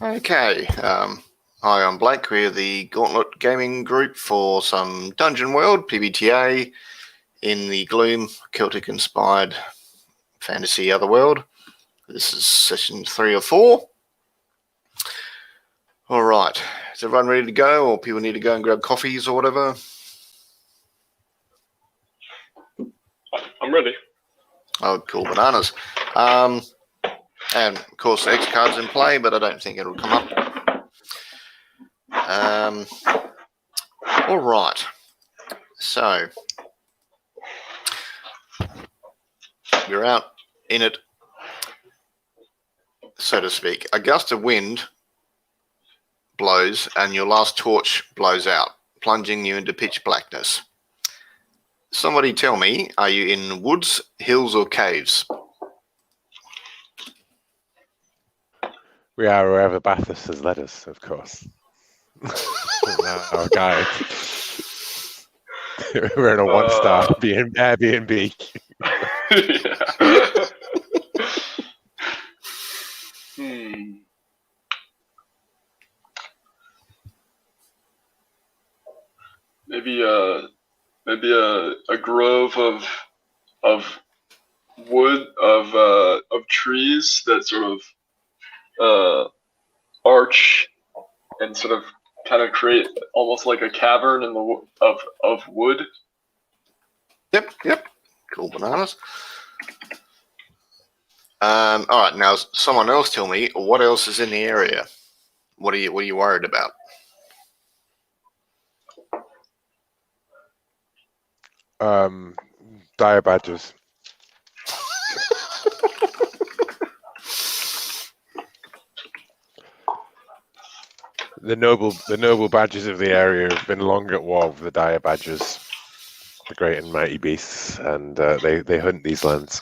Okay. Hi, I'm Blake. We're the Gauntlet Gaming Group for some Dungeon World, PBTA, in the Gloom, Celtic-inspired fantasy otherworld. This is session 3 or 4. All right. Is everyone ready to go, or people need to go and grab coffees or whatever? I'm ready. Oh, cool bananas. And of course, X card's in play, but I don't think it'll come up. All right. So you're out in it, so to speak. A gust of wind blows, and your last torch blows out, plunging you into pitch blackness. Somebody tell me, are you in woods, hills, or caves? We are wherever Bathurst has led us, of course. Our guide. We're in a one-star Airbnb. Maybe a grove of wood of trees that sort of arch and sort of kind of create almost like a cavern in the of wood. Yep. Cool bananas. All right, now someone else tell me what else is in the area. What are you worried about? Dire badgers. The noble badgers of the area have been long at war with the dire badgers, the great and mighty beasts, and they hunt these lands.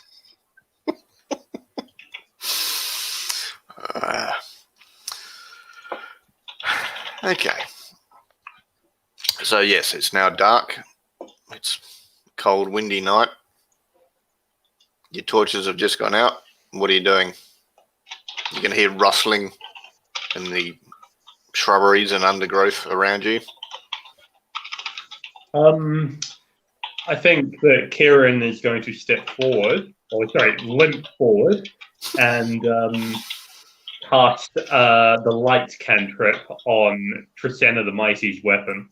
Okay. So yes, it's now dark. It's a cold, windy night. Your torches have just gone out. What are you doing? You're going to hear rustling in the shrubberies and undergrowth around you. I think that Kieran is going to limp forward and cast the light cantrip on Trisena the Mighty's weapon.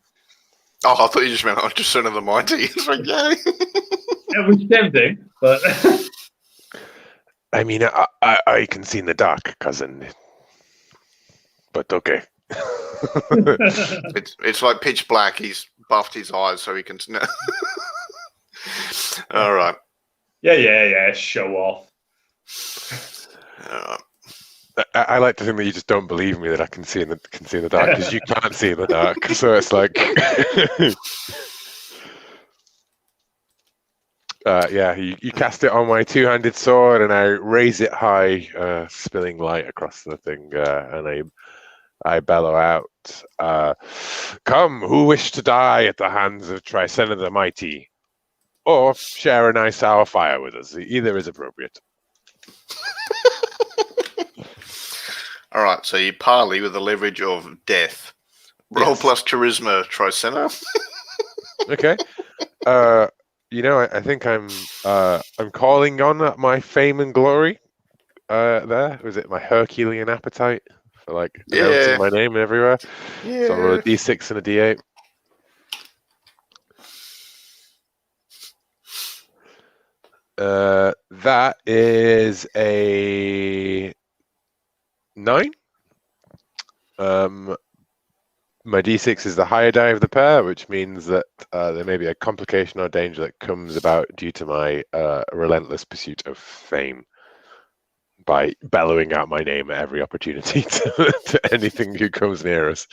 Oh, I thought you just meant on Trisena the Mighty. It's like, yay. It was tempting, but... I mean, I can see in the dark, cousin. But okay. It's like pitch black. He's buffed his eyes so he can... All right. Yeah. Show off. All right. I like to think that you just don't believe me that I can see in the dark, because you can't see in the dark. So it's like, you cast it on my two-handed sword, and I raise it high, spilling light across the thing, and I bellow out, "Come, who wish to die at the hands of Trisena the Mighty, or share a nice hour fire with us? Either is appropriate." All right, so you parley with the leverage of death. Roll plus charisma, Trisena. Okay. I think I'm calling on my fame and glory. There was it, my Herculean appetite for like announcing my name everywhere. Yeah. So I roll a d6 and a d8. That is a 9. My d6 is the higher die of the pair, which means that there may be a complication or danger that comes about due to my relentless pursuit of fame by bellowing out my name at every opportunity to anything who comes near us.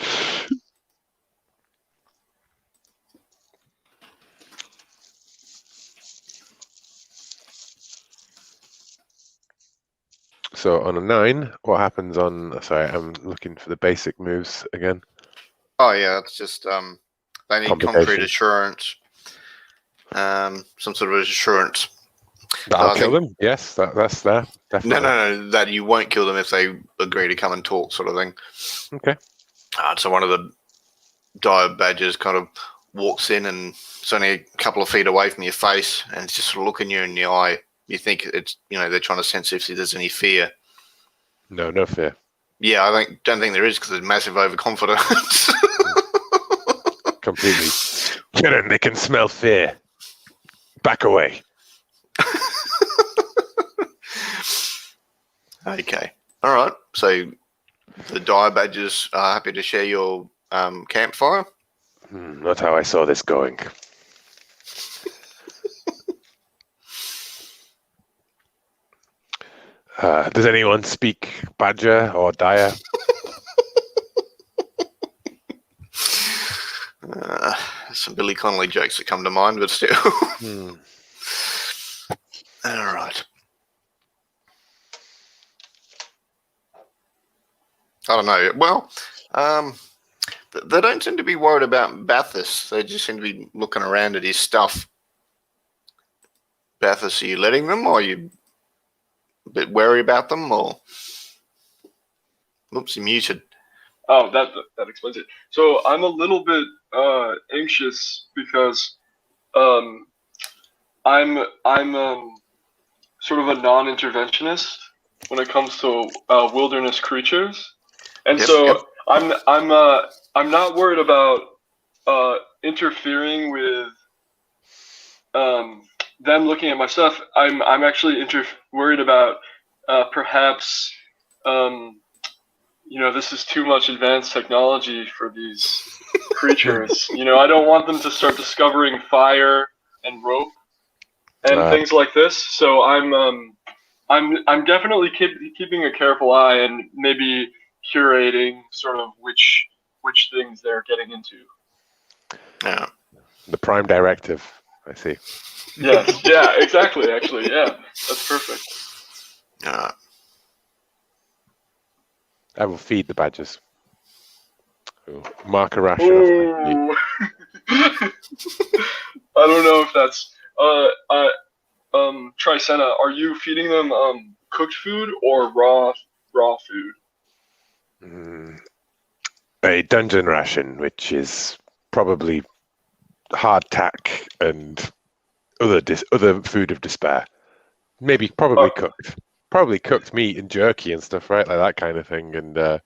So on a 9, what happens on... Sorry, I'm looking for the basic moves again. Oh, yeah, it's just they need concrete assurance, some sort of assurance That So I I'll kill think- them. Yes, that's there. No, Definitely. no, that you won't kill them if they agree to come and talk, sort of thing. Okay. So one of the dire badgers kind of walks in and it's only a couple of feet away from your face and it's just looking you in the eye. You think it's, they're trying to sense if there's any fear. No, no fear. Yeah, don't think there is because there's massive overconfidence. Completely. Kieran, they can smell fear. Back away. Okay. All right. So the dire badgers are happy to share your campfire. Not how I saw this going. Does anyone speak Badger or Dire? Some Billy Connolly jokes that come to mind, but still. All right. I don't know. Well, they don't seem to be worried about Bathurst. They just seem to be looking around at his stuff. Bathurst, are you letting them, or are you a bit wary about them, or? Oops, you muted. Oh, that explains it. So I'm a little bit anxious because I'm sort of a non-interventionist when it comes to wilderness creatures, and so I'm not worried about interfering with them looking at my stuff. I'm actually worried about perhaps this is too much advanced technology for these creatures. I don't want them to start discovering fire and rope and things like this. So I'm definitely keeping a careful eye and maybe curating sort of which things they're getting into. Yeah. The Prime Directive, I see. Yes, yeah, exactly, actually, yeah. That's perfect. I will feed the badgers. Mark a ration off my meat. I don't know if that's Tricena, are you feeding them cooked food or raw food? A dungeon ration, which is probably hardtack and other food of despair. Probably cooked. Probably cooked meat and jerky and stuff, right? Like that kind of thing, and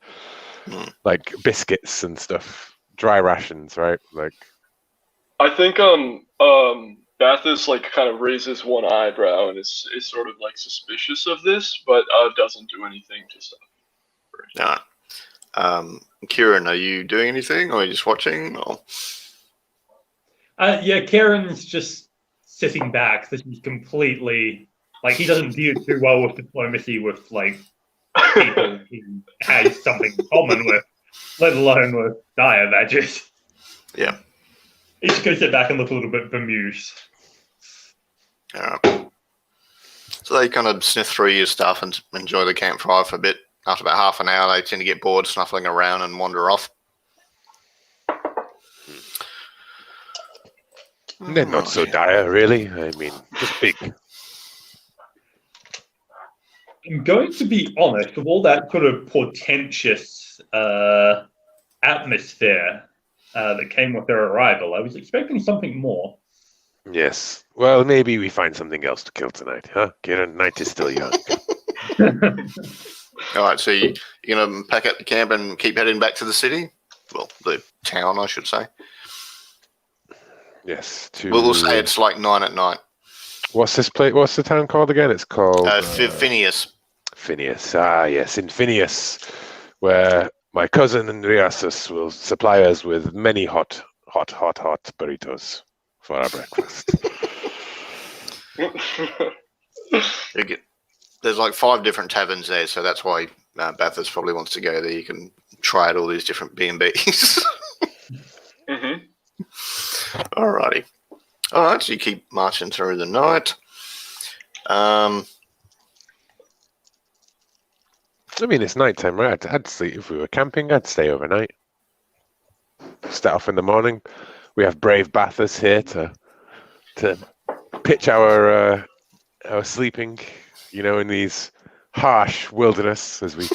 like biscuits and stuff. Dry rations, right? Like. I think Bathus kind of raises one eyebrow and is sort of suspicious of this, but doesn't do anything to stop. No. Kieran, are you doing anything, or are you just watching? Or? Yeah, Kieran's just sitting back. This is completely he doesn't deal too well with diplomacy with people he has something in common with, let alone with dire badgers. Yeah. He's just going to sit back and look a little bit bemused. So they kind of sniff through your stuff and enjoy the campfire for a bit. After about half an hour, they tend to get bored, snuffling around and wander off. They're not so dire, really. I mean, just big. I'm going to be honest, with all that sort of portentous atmosphere that came with their arrival, I was expecting something more. Yes. Well, maybe we find something else to kill tonight, huh? Kieran, night is still young. All right, so you're going to pack up the camp and keep heading back to the city? Well, the town, I should say. Yes. We'll say it's 9 at night. What's this place? What's the town called again? It's called Phineas. Phineas. Ah, yes, in Phineas, where my cousin Riasus will supply us with many hot burritos for our breakfast. There's 5 different taverns there, so that's why Bathurst probably wants to go there. You can try out all these different B&Bs. Mm-hmm. Alrighty. All right, so you keep marching through the night. I mean, it's nighttime, right? I'd sleep if we were camping. I'd stay overnight. Start off in the morning. We have brave Bathurst here to pitch our sleeping, in these harsh wilderness as we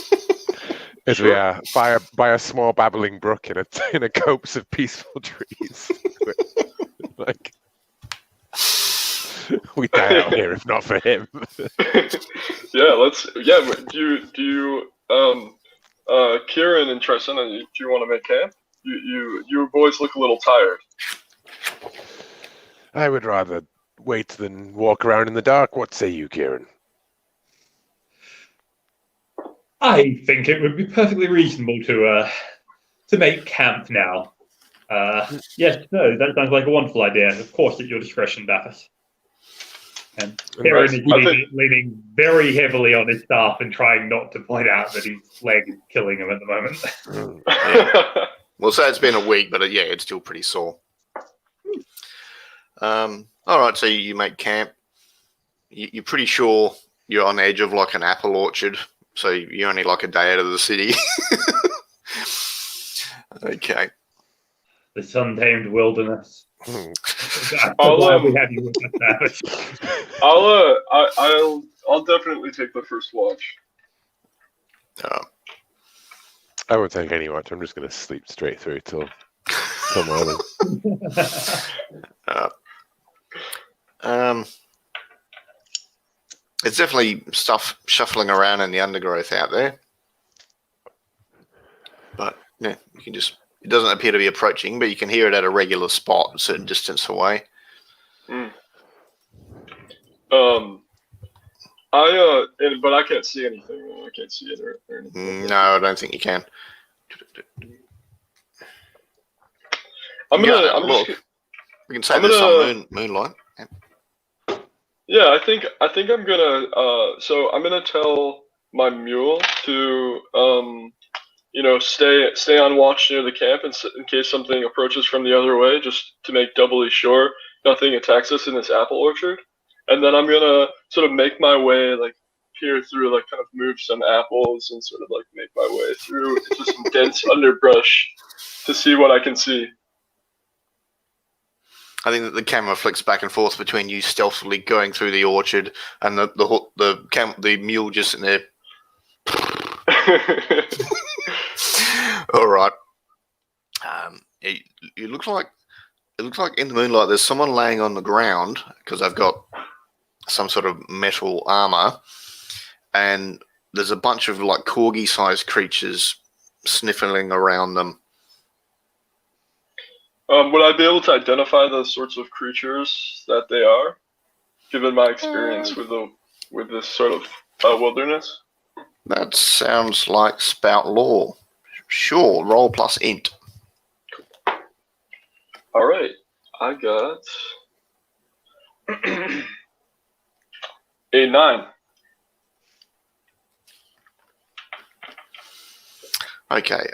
by a small babbling brook in a copse of peaceful trees. Like we die out here if not for him. Do you Kieran and Tristan, do you want to make camp? You boys look a little tired. I would rather wait than walk around in the dark. What say you, Kieran? I think it would be perfectly reasonable to make camp now. Yes, no, that sounds like a wonderful idea. Of course, at your discretion, Daphis. And Kieran is leaning very heavily on his staff and trying not to point out that his leg is killing him at the moment. Yeah. Well, say it's been a week, but it's still pretty sore. All right, so you make camp. You're pretty sure you're on the edge of like an apple orchard, so you're only like a day out of the city. Okay. This untamed wilderness. I'll definitely take the first watch. I won't take any watch. I'm just going to sleep straight through till morning. There's definitely stuff shuffling around in the undergrowth out there, but yeah, you can just. It doesn't appear to be approaching, but you can hear it at a regular spot, a certain distance away. But I can't see anything. I can't see it or anything. No, I don't think you can. We can say there's some moonlight. Yeah, I think I'm gonna. So I'm gonna tell my mule to stay on watch near the camp in case something approaches from the other way, just to make doubly sure nothing attacks us in this apple orchard. And then I'm gonna sort of make my way, like peer through, like kind of move some apples and sort of like make my way through into some dense underbrush to see what I can see. I think that the camera flicks back and forth between you stealthily going through the orchard and the mule just in there. All right. It looks like in the moonlight there's someone laying on the ground because they've got some sort of metal armor, and there's a bunch of like corgi-sized creatures sniffling around them. Would I be able to identify the sorts of creatures that they are, given my experience with this sort of wilderness? That sounds like spout law. Sure, roll plus int. All right, I got a 9. Okay.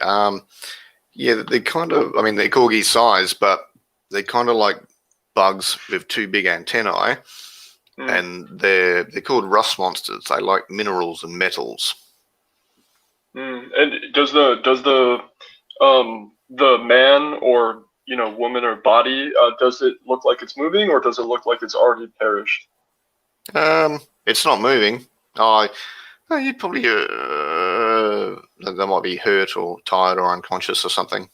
Yeah, they're kind of. I mean, they're corgi size, but they're kind of like bugs with two big antennae, and they're called rust monsters. They like minerals and metals. And does the man or woman or body does it look like it's moving, or does it look like it's already perished? It's not moving. You'd probably they might be hurt or tired or unconscious or something.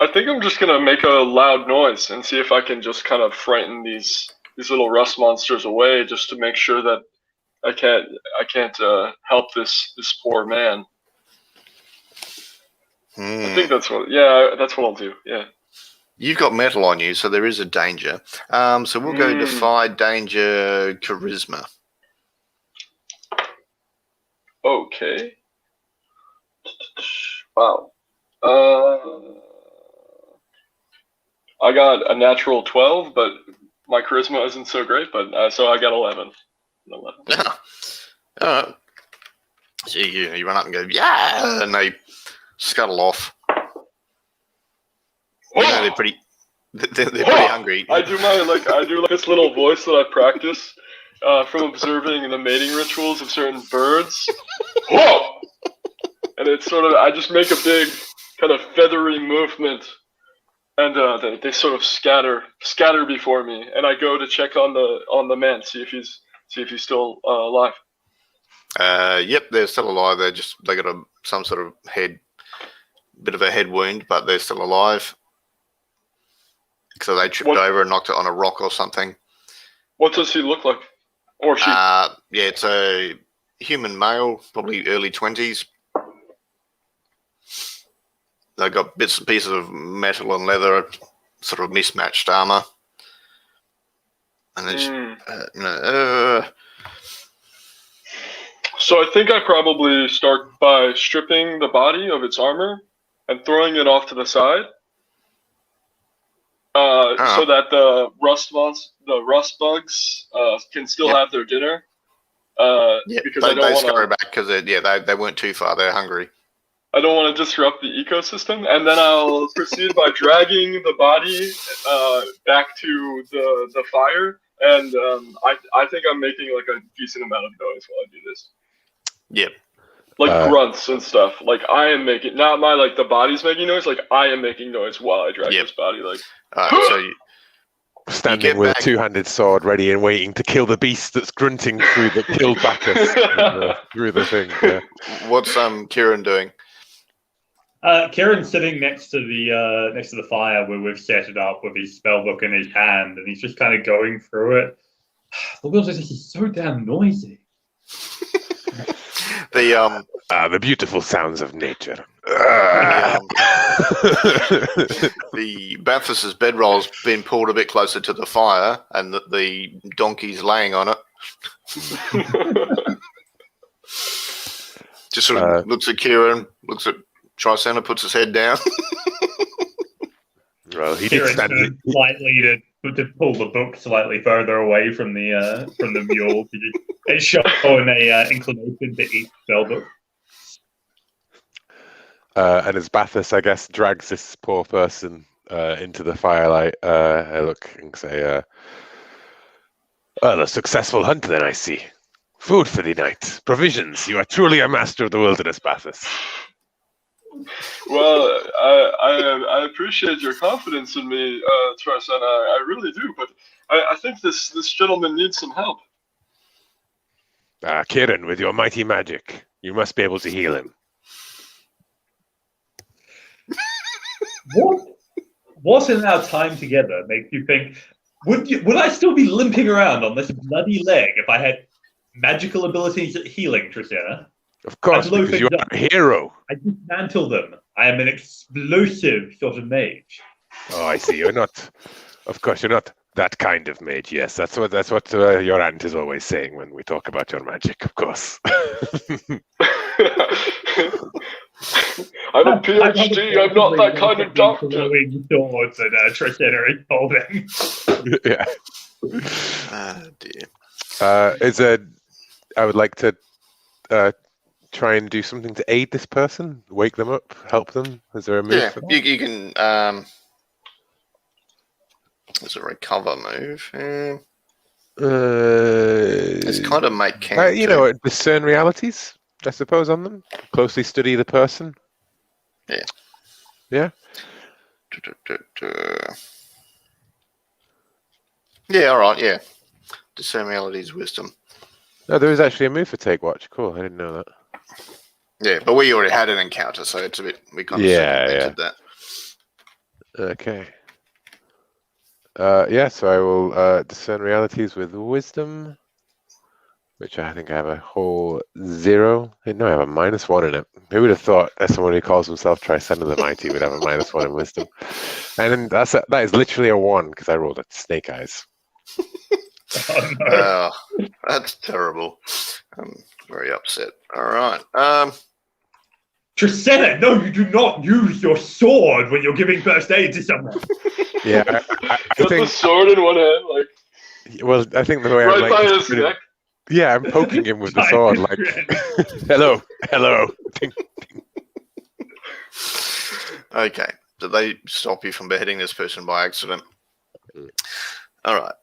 I think I'm just gonna make a loud noise and see if I can just kind of frighten these little rust monsters away, just to make sure that I can't help this poor man. I think that's what I'll do. Yeah. You've got metal on you, so there is a danger. So we'll go defy danger charisma. Okay. Wow. I got a natural 12, but my charisma isn't so great. But so I got 11. All right. So you run up and go, yeah, and they scuttle off. They're pretty hungry. I do this little voice that I practice from observing the mating rituals of certain birds. Whoa! And it's sort of, I just make a big kind of feathery movement and they sort of scatter before me, and I go to check on the man, see if he's still alive. Yep, they're still alive. They got some sort of bit of a head wound, but they're still alive. So they tripped over and knocked it on a rock or something. What does he look like? Or she? Yeah, it's a human male, probably early 20s. They got bits and pieces of metal and leather, sort of mismatched armor, and it's So I think I probably start by stripping the body of its armor and throwing it off to the side, so that the rust bugs can still have their dinner. Because they scurry back because they weren't too far. They're hungry. I don't want to disrupt the ecosystem, and then I'll proceed by dragging the body back to the fire, and I think I'm making like a decent amount of noise while I do this. Yep. Like grunts and stuff. Like I am making, not my like the body's making noise. Like I am making noise while I drag this body. Like so standing with a two-handed sword, ready and waiting to kill the beast that's grunting through the killed Bacchus through the thing. Yeah. What's Kieran doing? Kieran's sitting next to the fire where we've set it up with his spellbook in his hand, and he's just kind of going through it. The wheels are just so damn noisy. The beautiful sounds of nature. The Bathurst's bedroll's been pulled a bit closer to the fire, and the donkey's laying on it. Just sort of looks at Kieran, looks at Tricenter, puts his head down. Well, he did stand slightly to pull the book slightly further away from the mule. It's showing a inclination to eat spellbook. And as Bathus, I guess, drags this poor person into the firelight, I look and say, well, a successful hunt then, I see. Food for the night. Provisions. You are truly a master of the wilderness, Bathus. Well, I appreciate your confidence in me, Tricenter. I really do, but I think this gentleman needs some help. Kieran, with your mighty magic, you must be able to heal him. What in our time together makes you think, would I still be limping around on this bloody leg if I had magical abilities at healing, Tricenter? Of course, because you are a hero. I dismantle them. I am an explosive sort of mage. Oh, I see. You're not. Of course, you're not that kind of mage. Yes, that's what your aunt is always saying when we talk about your magic. Of course. I'm a PhD. I'm not that kind of doctor. Swords that Tricenter is holding. Yeah. Oh dear. I would like to try and do something to aid this person, wake them up, help them. Is there a move? Yeah, for that? you can. There's a recover move. It's kind of make count. Discern realities, I suppose, on them. Closely study the person. Yeah. Yeah. Yeah. All right. Yeah. Discern realities, wisdom. No, there is actually a move for take watch. Cool. I didn't know that. Yeah, but we already had an encounter, so it's a bit. We kind of circumvented that. Okay. So I will discern realities with wisdom, which I think I have a whole 0. No, I have a -1 in it. Who would have thought that someone who calls himself Tricenter the Mighty would have a -1 in wisdom? And then that is literally a 1 because I rolled a snake eyes. Oh, no. That's terrible. I'm very upset. All right. Tricenter, no, you do not use your sword when you're giving first aid to someone. Yeah, I Got think. the sword in one hand, like. Well, I think the way Right I'm by like. his neck. Yeah, I'm poking him with the sword, like, hello. Ding. Okay. Did they stop you from beheading this person by accident? All right.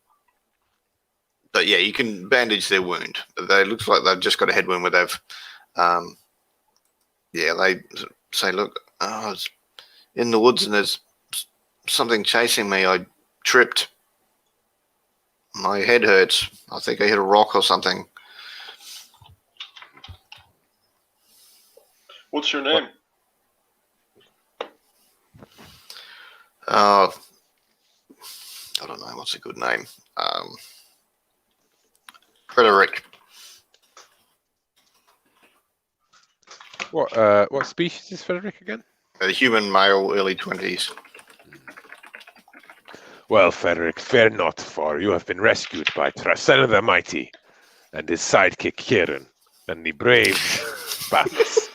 But yeah, you can bandage their wound. They looks like they've just got a head wound where they've, they say, look, I was in the woods and there's something chasing me. I tripped. My head hurts. I think I hit a rock or something. What's your name? I don't know. What's a good name? Frederick. What species is Frederick again? A human male, early 20s. Well, Frederick, fear not, for you have been rescued by Trasena the Mighty and his sidekick Kieran and the brave Bats.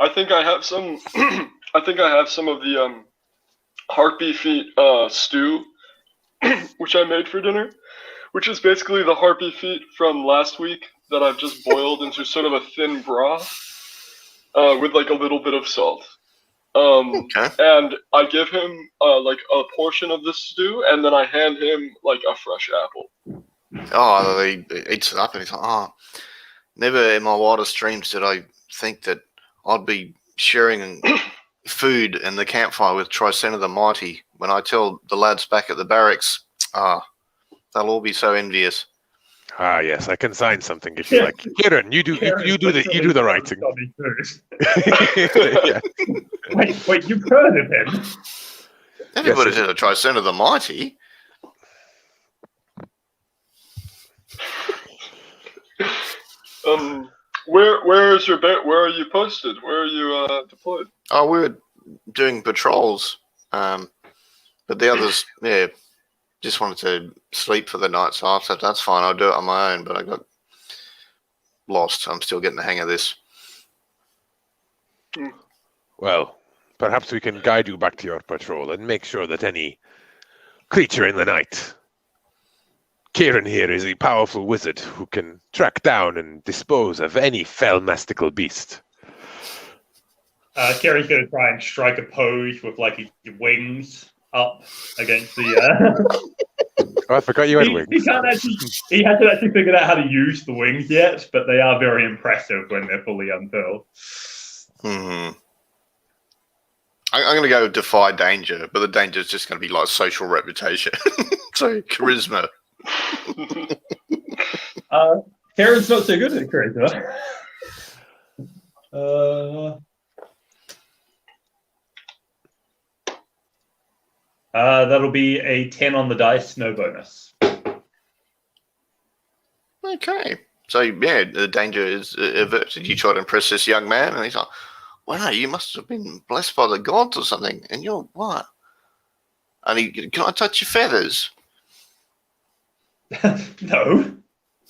I think I have some. I think I have some of the harpy feet stew, which I made for dinner, which is basically the harpy feet from last week that I've just boiled into sort of a thin broth with like a little bit of salt. Okay. And I give him like a portion of the stew, and then I hand him like a fresh apple. Oh, he eats it up and he's like, oh, never in my wildest dreams did I think that I'd be sharing food in the campfire with Tricena the Mighty. When I tell the lads back at the barracks, they'll all be so envious. Ah, yes, I can sign something if you like. Kieran, you do the writing. Yeah. Wait, you've heard of him? Everybody's heard of Tricena the Mighty. Where is your where are you posted? Where are you deployed? Oh, we were doing patrols, but the others, just wanted to sleep for the night, so I said, that's fine, I'll do it on my own, but I got lost. I'm still getting the hang of this. Well, perhaps we can guide you back to your patrol and make sure that any creature in the night. Kieran here is a powerful wizard who can track down and dispose of any fell mastical beast. Kieran's going to try and strike a pose with like his wings up against the. Oh, I forgot you had wings. He hasn't actually figured out how to use the wings yet, but they are very impressive when they're fully unfurled. I'm going to go defy danger, but the danger is just going to be like social reputation. So charisma. Kieran's not so good at charisma. That'll be a 10 on the dice, no bonus. Okay. So, yeah, the danger is averted. You try to impress this young man, and he's like, wow, you must have been blessed by the gods or something. And you're what? And he, can I touch your feathers? No.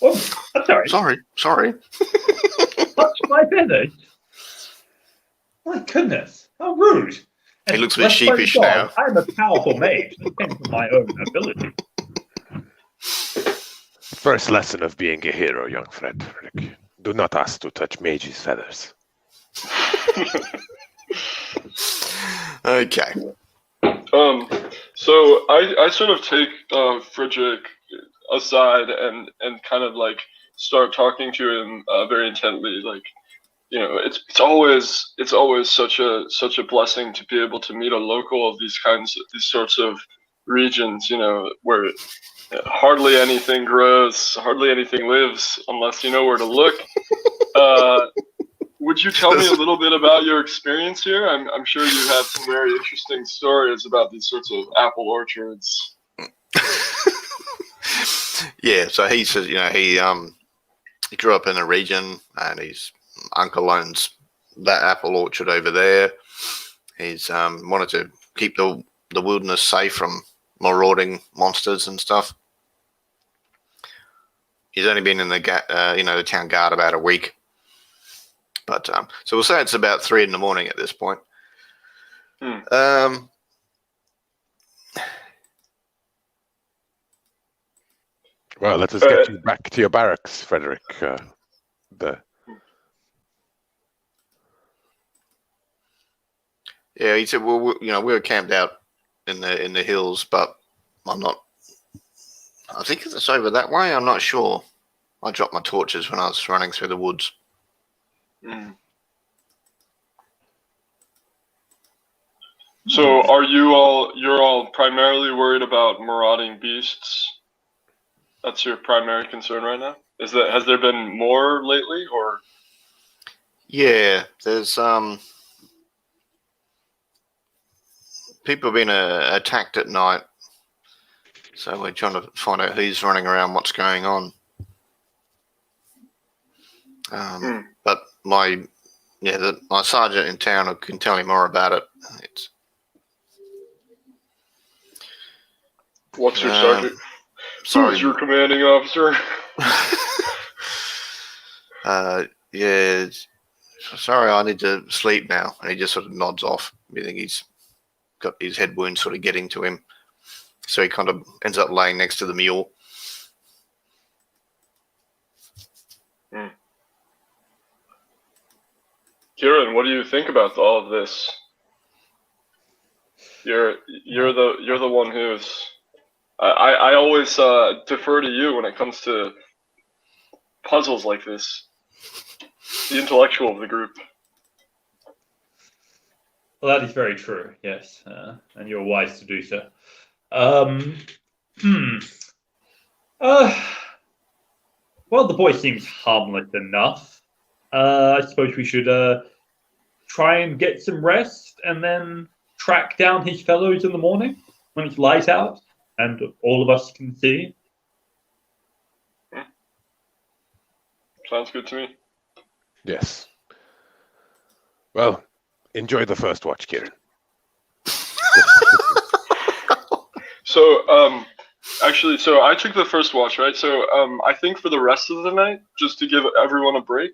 Oh, I'm sorry. Sorry. Touch my feathers? My goodness, how rude. He looks a bit sheepish now. I'm a powerful mage. It depends on my own ability. First lesson of being a hero, young Frederick. Do not ask to touch mage's feathers. Okay. So I sort of take Frederick aside and kind of like start talking to him very intently, like, you know, it's always such a blessing to be able to meet a local of these sorts of regions, you know, where hardly anything grows, hardly anything lives unless you know where to look. Would you tell me a little bit about your experience here? I'm sure you have some very interesting stories about these sorts of apple orchards. Yeah, so he says, you know, he grew up in a region, and his uncle owns that apple orchard over there. He's wanted to keep the wilderness safe from marauding monsters and stuff. He's only been in the the town guard about a week, but so we'll say it's about 3 a.m. at this point. Well, let us get you back to your barracks, Frederick. Yeah, he said, well, we were camped out in the hills, but I'm not I think it's over that way. I'm not sure. I dropped my torches when I was running through the woods. Mm. So you're all primarily worried about marauding beasts? That's your primary concern right now? Has there been more lately, or? Yeah, there's people being attacked at night, so we're trying to find out who's running around, what's going on. But my sergeant in town can tell you more about it. What's your sergeant? Sorry, Who's your commanding officer? yeah. Sorry, I need to sleep now. And he just sort of nods off. I think he's got his head wound sort of getting to him. So he kind of ends up laying next to the mule. Kieran, what do you think about all of this? You're the one who's. I always defer to you when it comes to puzzles like this. The intellectual of the group. Well, that is very true, yes, and you're wise to do so. Well, the boy seems harmless enough. I suppose we should try and get some rest and then track down his fellows in the morning when it's light out and all of us can see. Sounds good to me. Yes. Well, enjoy the first watch, Kieran. So, actually, I took the first watch, right? So, I think for the rest of the night, just to give everyone a break,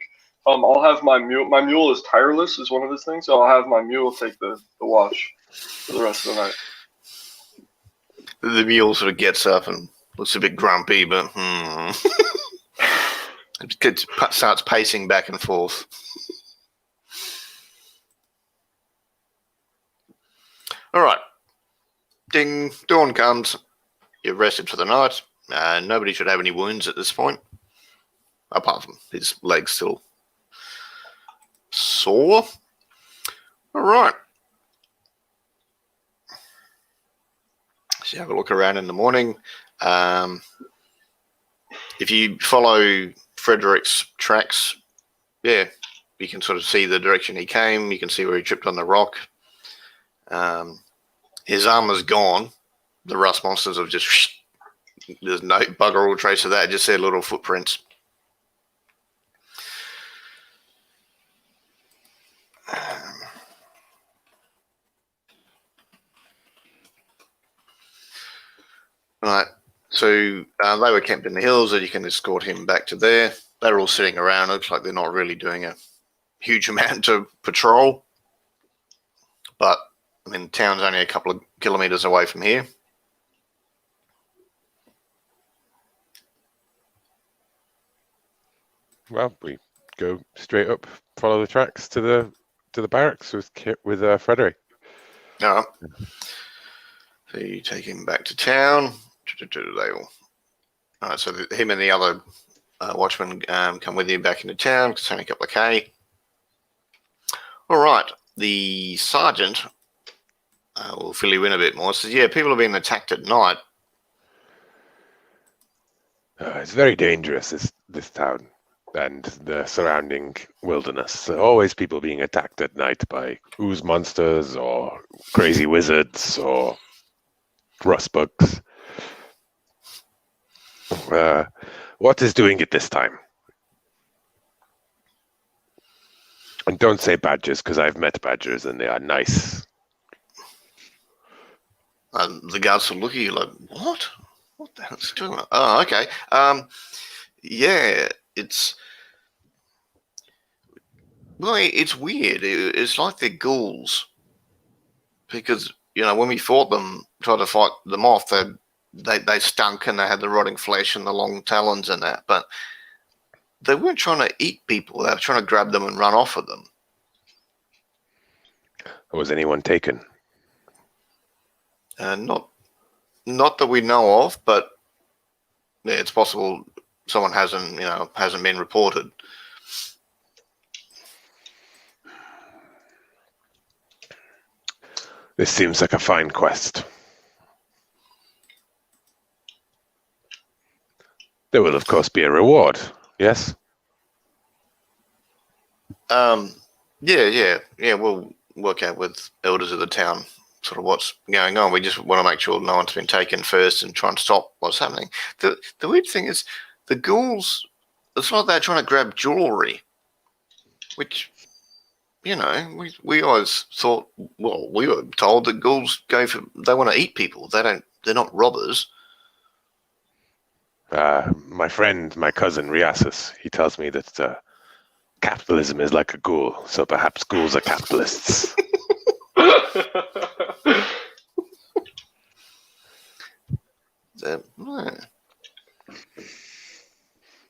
I'll have my mule. My mule is tireless, is one of his things. So I'll have my mule take the watch for the rest of the night. The mule sort of gets up and looks a bit grumpy, but it starts pacing back and forth. All right. Ding, dawn comes. You're rested for the night. Nobody should have any wounds at this point, apart from his legs still sore. All right. So you have a look around in the morning. If you follow Frederick's tracks, yeah, you can sort of see the direction he came. You can see where he tripped on the rock. His armor's gone. The rust monsters have just... There's no bugger all trace of that. Just their little footprints. Right. So they were camped in the hills, and you can escort him back to there. They're all sitting around. Looks like they're not really doing a huge amount of patrol. But, I mean, the town's only a couple of kilometres away from here. Well, we go straight up, follow the tracks to the barracks with Frederick. All right. So you take him back to town. They all. All right. So him and the other watchmen come with you back into town. It's only a couple of K. All right. The sergeant will fill you in a bit more. Says, yeah, people are being attacked at night. It's very dangerous, this town and the surrounding wilderness. Always people being attacked at night by ooze monsters or crazy wizards or rust bugs. What is doing it this time? And don't say badgers, because I've met badgers and they are nice. The guards will look at you like, what? What the hell's he doing? Oh, okay. Yeah, it's... Well, it's weird. It's like they're ghouls. Because, when we fought them, tried to fight them off, they stunk and they had the rotting flesh and the long talons and that. But they weren't trying to eat people. They were trying to grab them and run off with them. Was anyone taken? Not that we know of, but yeah, it's possible someone hasn't been reported. This seems like a fine quest. There will, of course, be a reward. Yes. Yeah. We'll work out with elders of the town sort of what's going on. We just want to make sure no one's been taken first and try and stop what's happening. The weird thing is the ghouls. It's like they're trying to grab jewelry, which, you know, we always thought. Well, we were told that ghouls they want to eat people. They're not robbers. My friend, my cousin Riasis, he tells me that capitalism is like a ghoul, so perhaps ghouls are capitalists.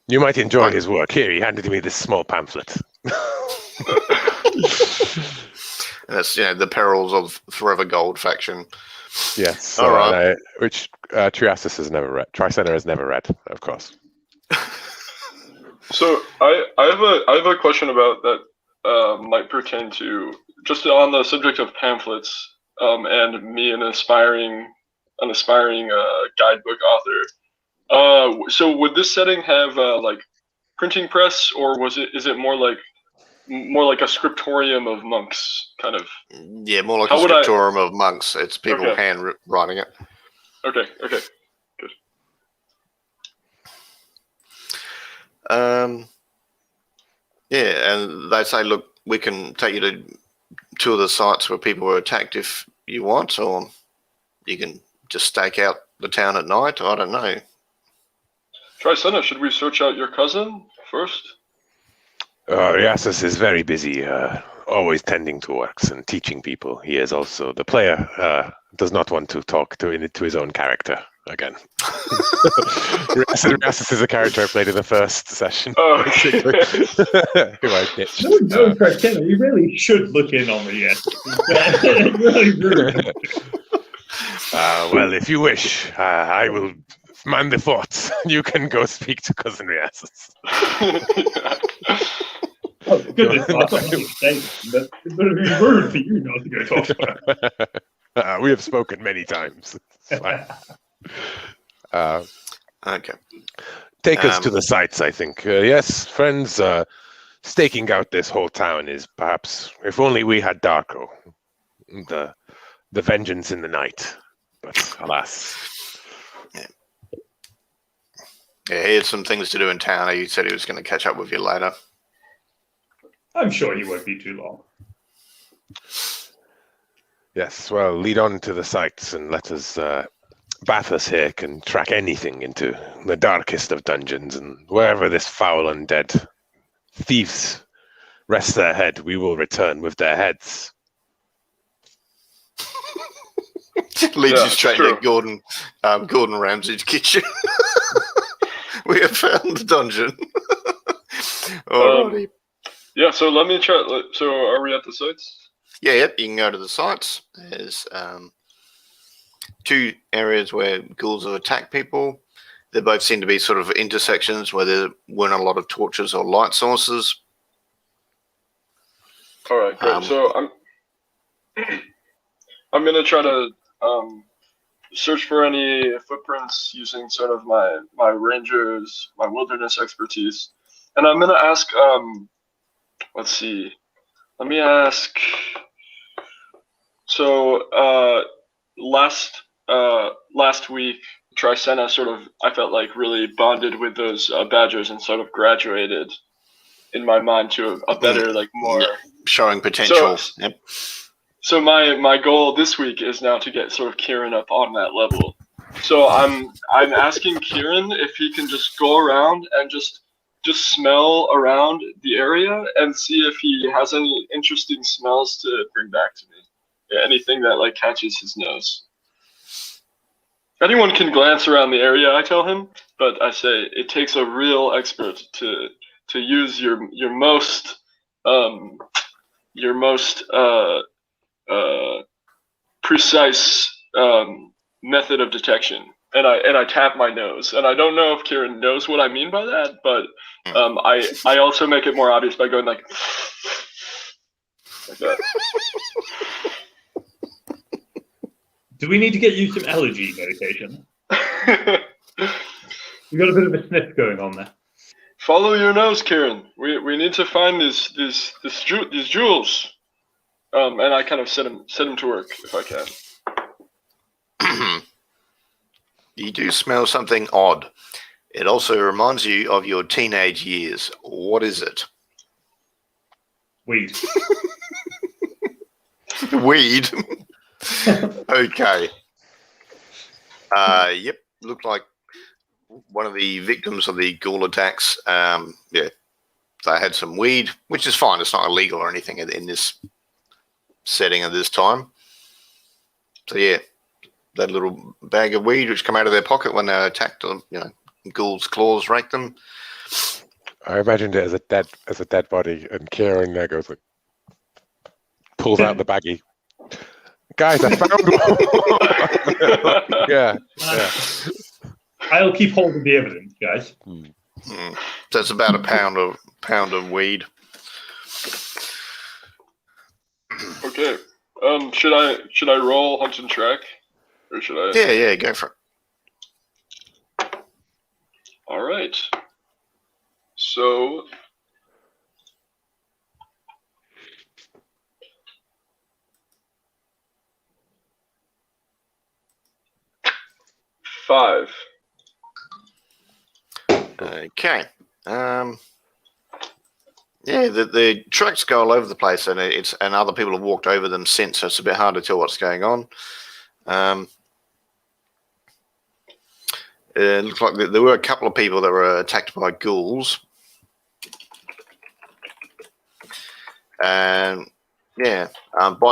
You might enjoy his work. Here, he handed me this small pamphlet. That's the perils of Forever Gold faction. Yes. All right. Which Triasis has never read. Tricenter has never read, of course. So I have a question about that might pertain to just on the subject of pamphlets and me, an aspiring guidebook author. So would this setting have like printing press, or is it more like a scriptorium of monks kind of? Yeah, more like a scriptorium of monks. It's people handwriting it. Okay. Good. Yeah, and they say, look, we can take you to two of the sites where people were attacked if you want, or you can just stake out the town at night. I don't know. Tricena, should we search out your cousin first? Riasis is very busy, always tending to works and teaching people. He is also the player. Does not want to talk to his own character again. Riasis is a character I played in the first session. Oh, okay. Who I pitched. No, Tricena, you really should look in on Riasis. It's really rude. Well, if you wish, I will man the fort. You can go speak to Cousin Riasis. Oh, goodness, I thought you were saying that. It would be rude for you not to go talk to her. We have spoken many times. Okay. Take us to the sites, I think. Yes, friends, staking out this whole town is perhaps, if only we had Darko, the vengeance in the night. But alas. Yeah, he had some things to do in town. He said he was going to catch up with you later. I'm sure he won't be too long. Yes, well, lead on to the sites and let us, Bathurst here can track anything into the darkest of dungeons, and wherever this foul undead thieves rest their head, we will return with their heads. Leads you straight to Gordon Ramsay's kitchen. We have found the dungeon. Alrighty. Yeah, so let me try. So are we at the sites? Yeah, yep, you can go to the sites. There's two areas where ghouls have attacked people. They both seem to be sort of intersections where there weren't a lot of torches or light sources. All right, great. So I'm gonna try to search for any footprints using sort of my rangers, my wilderness expertise, and I'm gonna ask. Let's see. Let me ask. So last week, Tricena sort of, I felt like, really bonded with those badgers and sort of graduated in my mind to a better, like, more showing potential. So my goal this week is now to get sort of Kieran up on that level. So I'm asking Kieran if he can just go around and just smell around the area and see if he has any interesting smells to bring back to me. Yeah, anything that like catches his nose. Anyone can glance around the area, I tell him, but I say it takes a real expert to use your most precise method of detection. I tap my nose, and I don't know if Kieran knows what I mean by that, but I also make it more obvious by going like that. Do we need to get you some allergy medication? You got a bit of a sniff going on there. Follow your nose, Kieran. We need to find these jewels. And I kind of set him to work if I can. You do smell something odd. It also reminds you of your teenage years. What is it? Weed. Weed. Okay. Yep. Looked like one of the victims of the Ghoul attacks. They had some weed, which is fine. It's not illegal or anything in this setting at this time. So yeah, that little bag of weed which come out of their pocket when they attacked them, Ghoul's claws raked them. I imagined it as a dead body, and Kieran there goes like, pulls out the baggie. Guys, I found one. Yeah. I'll keep holding the evidence, guys. So it's about a pound of weed. Okay. Should I roll hunt and track, or should I? Yeah, go for it. All right. So. Five. Okay. The tracks go all over the place, and other people have walked over them since, so it's a bit hard to tell what's going on. It looks like there were a couple of people that were attacked by ghouls. And by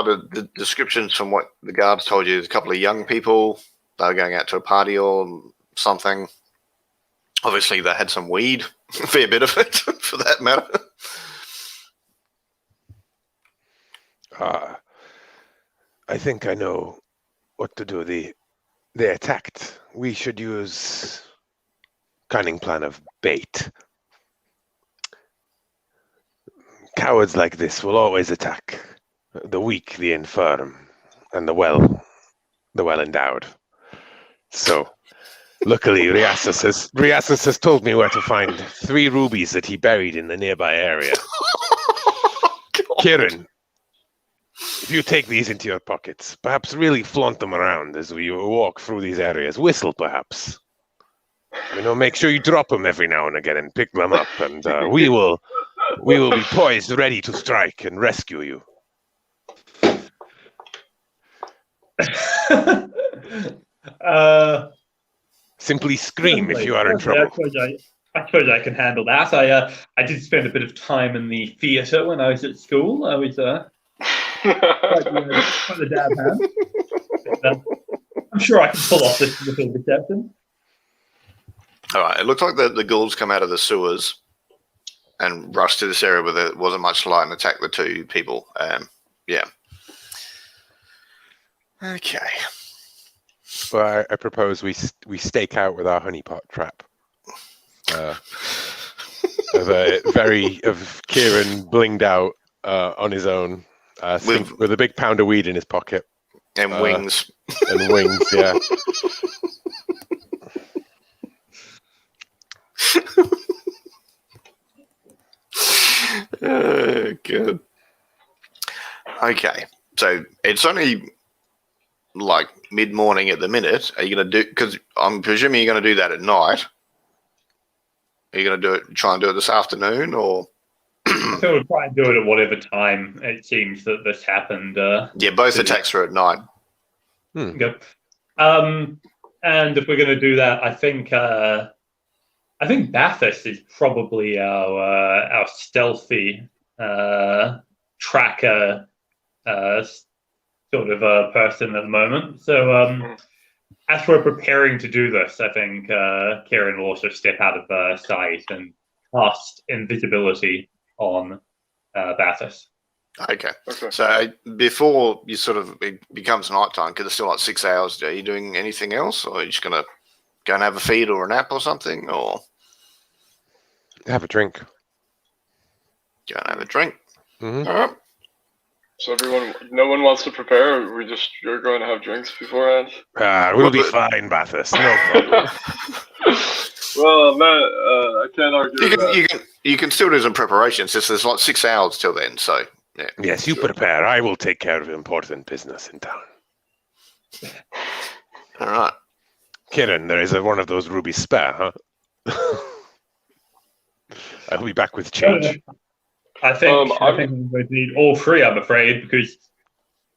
the descriptions from what the guards told you, there's a couple of young people. They were going out to a party or something. Obviously, they had some weed, a fair bit of it, for that matter. I think I know what to do. They attacked. We should use cunning plan of bait. Cowards like this will always attack the weak, the infirm, and the well endowed. So, luckily, Riasus has told me where to find 3 rubies that he buried in the nearby area. Kieran, if you take these into your pockets, perhaps really flaunt them around as we walk through these areas. Whistle, perhaps. Make sure you drop them every now and again and pick them up, and we will be poised, ready to strike and rescue you. Simply scream if you are in trouble. I suppose I can handle that. I did spend a bit of time in the theatre when I was at school. I was quite the dab hand. I'm sure I can pull off this little deception. All right. It looks like the ghouls come out of the sewers and rush to this area where there wasn't much light and attack the 2 people. Okay. Well, I propose we stake out with our honeypot trap. Of Kieran blinged out on his own, with a big pound of weed in his pocket and wings. And wings, yeah. Good. Okay, so it's only like mid-morning at the minute. Are you going to do? Because I'm presuming you're going to do that at night. Are you going to try and do it this afternoon, or? I think we'll try and do it at whatever time it seems that this happened. Both attacks are at night. Okay. And if we're going to do that, I think Bathurst is probably our stealthy tracker sort of a person at the moment. So as we're preparing to do this, I think Kieran will also step out of sight and cast invisibility on Bathurst. Okay. So before it becomes nighttime, because it's still like 6 hours, are you doing anything else, or are you just going to go and have a feed or a nap or something, or Have a drink. go and have a drink? Hmm. All right. So no one wants to prepare. You're going to have drinks beforehand. We'll be fine, Bathurst. No problem. Well, I can't argue with that. You can still do some preparations. There's like 6 hours till then, so yeah. Yes, you prepare. I will take care of important business in town. All right. Kieran, there is one of those rubies spare, huh? I'll be back with change. I think we need all 3, I'm afraid, because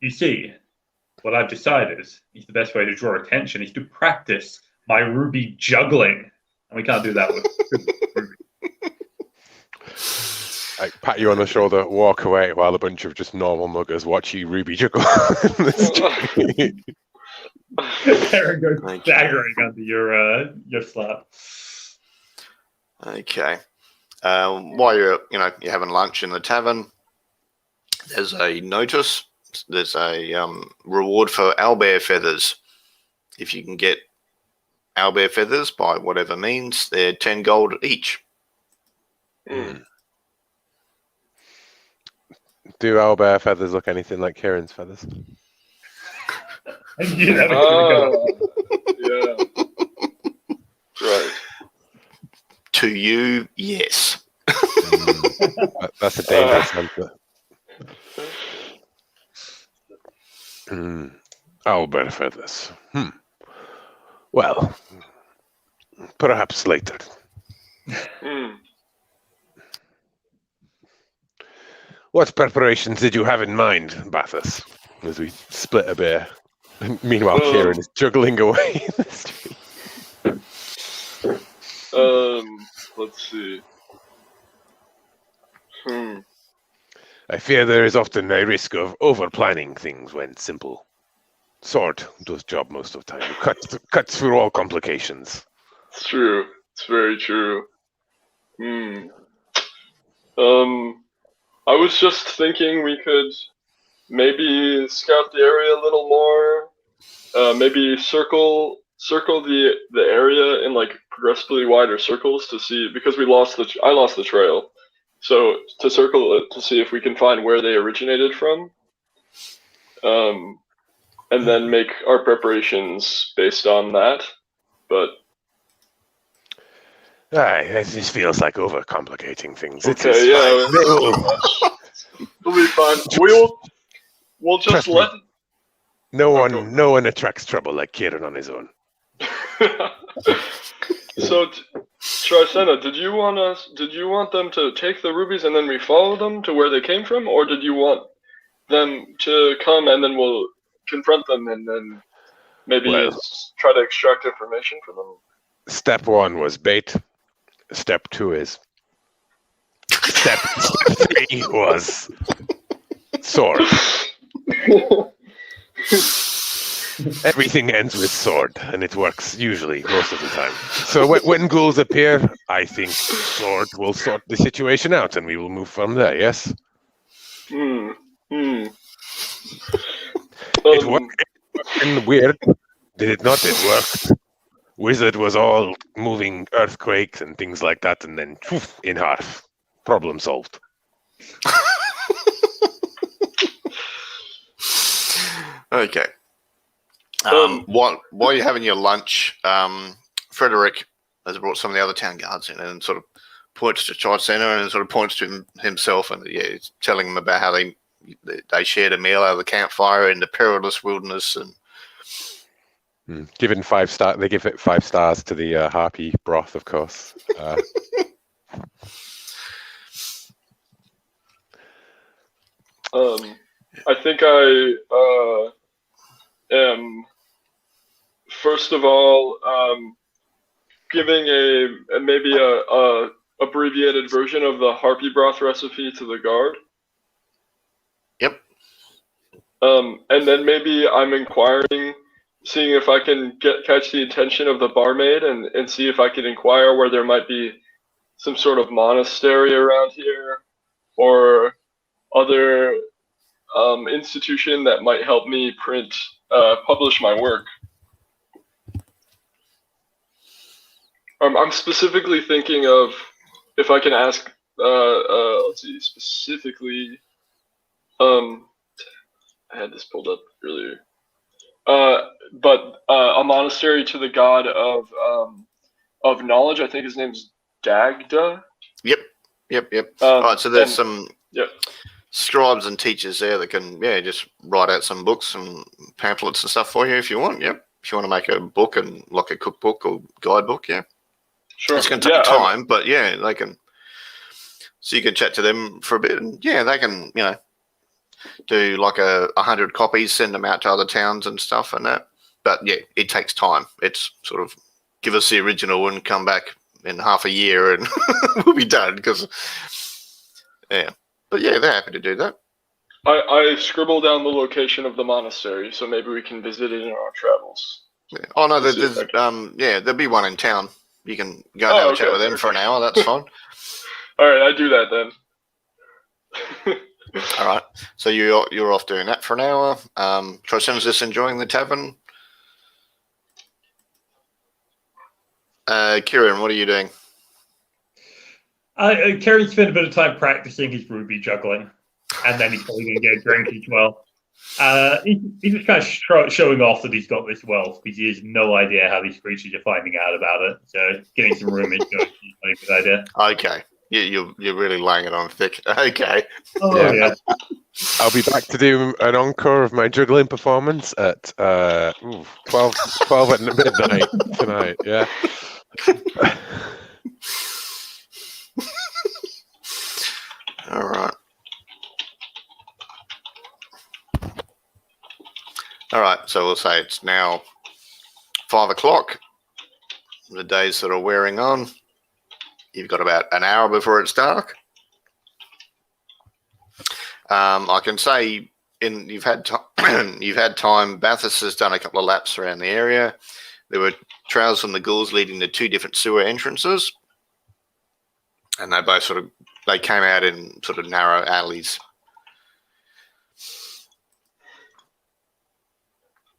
you see, what I've decided is the best way to draw attention is to practice my ruby juggling. And we can't do that with ruby. I pat you on the shoulder, walk away while a bunch of just normal muggers watch you ruby juggle. Aaron goes staggering under your slap. Okay. While you're having lunch in the tavern, there's a notice. There's a reward for owlbear feathers. If you can get owlbear feathers by whatever means, they're 10 gold each. Mm. Do owlbear feathers look anything like Kieran's feathers? Yeah. Right. To you, yes. That's a dangerous answer. Owlbear feathers. Well, perhaps later. Mm. What preparations did you have in mind, Bathus, as we split a beer? Meanwhile, Kieran is juggling away in the street. Let's see. I fear there is often a risk of over-planning things when simple. Sword does job most of the time. Cuts through all complications. It's true. It's very true. I was just thinking we could maybe scout the area a little more. Maybe circle the area in like progressively wider circles to see, because I lost the trail. So to circle it to see if we can find where they originated from. And then make our preparations based on that. But this feels like overcomplicating things. Okay, yeah. It'll be fine. We'll just let. No one attracts trouble like Kieran on his own. So, Tricena, did you want them to take the rubies and then we follow them to where they came from, or did you want them to come and then we'll confront them and then maybe try to extract information from them? Step 1 was bait. Step 2 is. Step 3 was sword. Everything ends with sword, and it works usually most of the time. So when ghouls appear, I think sword will sort the situation out, and we will move from there. Yes. It worked. And weird. Did it not? It worked. Wizard was all moving earthquakes and things like that, and then in half. Problem solved. Okay. While you're having your lunch, Frederick has brought some of the other town guards in and sort of points to Tricena and sort of points to himself and he's telling them about how they shared a meal out of the campfire in the perilous wilderness and given 5 stars. They give it 5 stars to the harpy broth, of course. I think I am first of all giving maybe a abbreviated version of the harpy broth recipe to the guard. Yep. And then maybe I'm inquiring, seeing if I can catch the attention of the barmaid and see if I can inquire where there might be some sort of monastery around here or other institution that might help me publish my work. I'm specifically thinking of if I can ask. Let's see. Specifically, I had this pulled up earlier. But a monastery to the god of knowledge. I think his name's Dagda. Yep. All right, so there's some Yep. scribes and teachers there that can, just write out some books and pamphlets and stuff for you if you want. Yep. If you want to make a book and like a cookbook or guidebook, Sure. It's going to take time, but they can. So you can chat to them for a bit, and they can, do like 100 copies, send them out to other towns and stuff and that. But it takes time. It's sort of give us the original and come back in half a year and we'll be done because, But they're happy to do that. I scribbled down the location of the monastery, so maybe we can visit it in our travels. Yeah. Oh no, there's there'll be one in town. You can go and have a chat with them for an hour. That's fine. All right, I do that then. All right. So you're off doing that for an hour. Tristan's just enjoying the tavern. Kieran, what are you doing? Kieran spent a bit of time practicing his ruby juggling, and then he's probably going to get a drink as well. He's just kind of showing off that he's got this wealth because he has no idea how these creatures are finding out about it. So getting some room is going to be a good idea. Okay. You're really laying it on thick. Okay. Oh, yeah. I'll be back to do an encore of my juggling performance at 12 at midnight tonight. Yeah. All right. All right. So we'll say it's now 5 o'clock. The day's sort of wearing on. You've got about an hour before it's dark. I can say you've had time. Bathurst has done a couple of laps around the area. There were trails from the ghouls leading to 2 different sewer entrances, and they both they came out in sort of narrow alleys.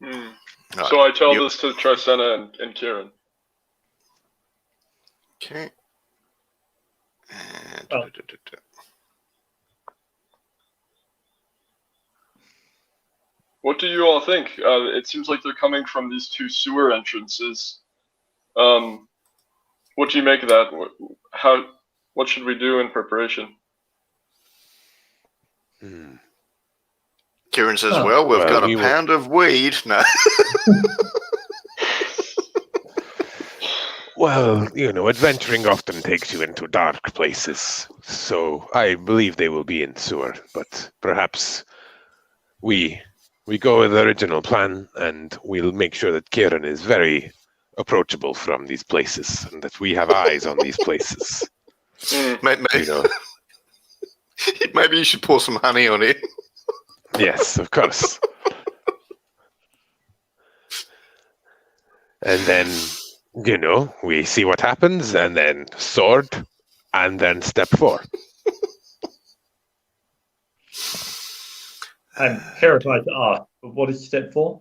Right. Right. So I tell this to Tristana and Kieran. Okay. And What do you all think? It seems like they're coming from these 2 sewer entrances. What do you make of that? What should we do in preparation? Kieran says, well, we've got a pound of weed. No. Well, adventuring often takes you into dark places, so I believe they will be in sewer, but perhaps we go with the original plan, and we'll make sure that Kieran is very approachable from these places, and that we have eyes on these places. Maybe you should pour some honey on it. Yes, of course. And then, we see what happens, and then sword, and then step 4. I'm terrified to ask, but what is step 4?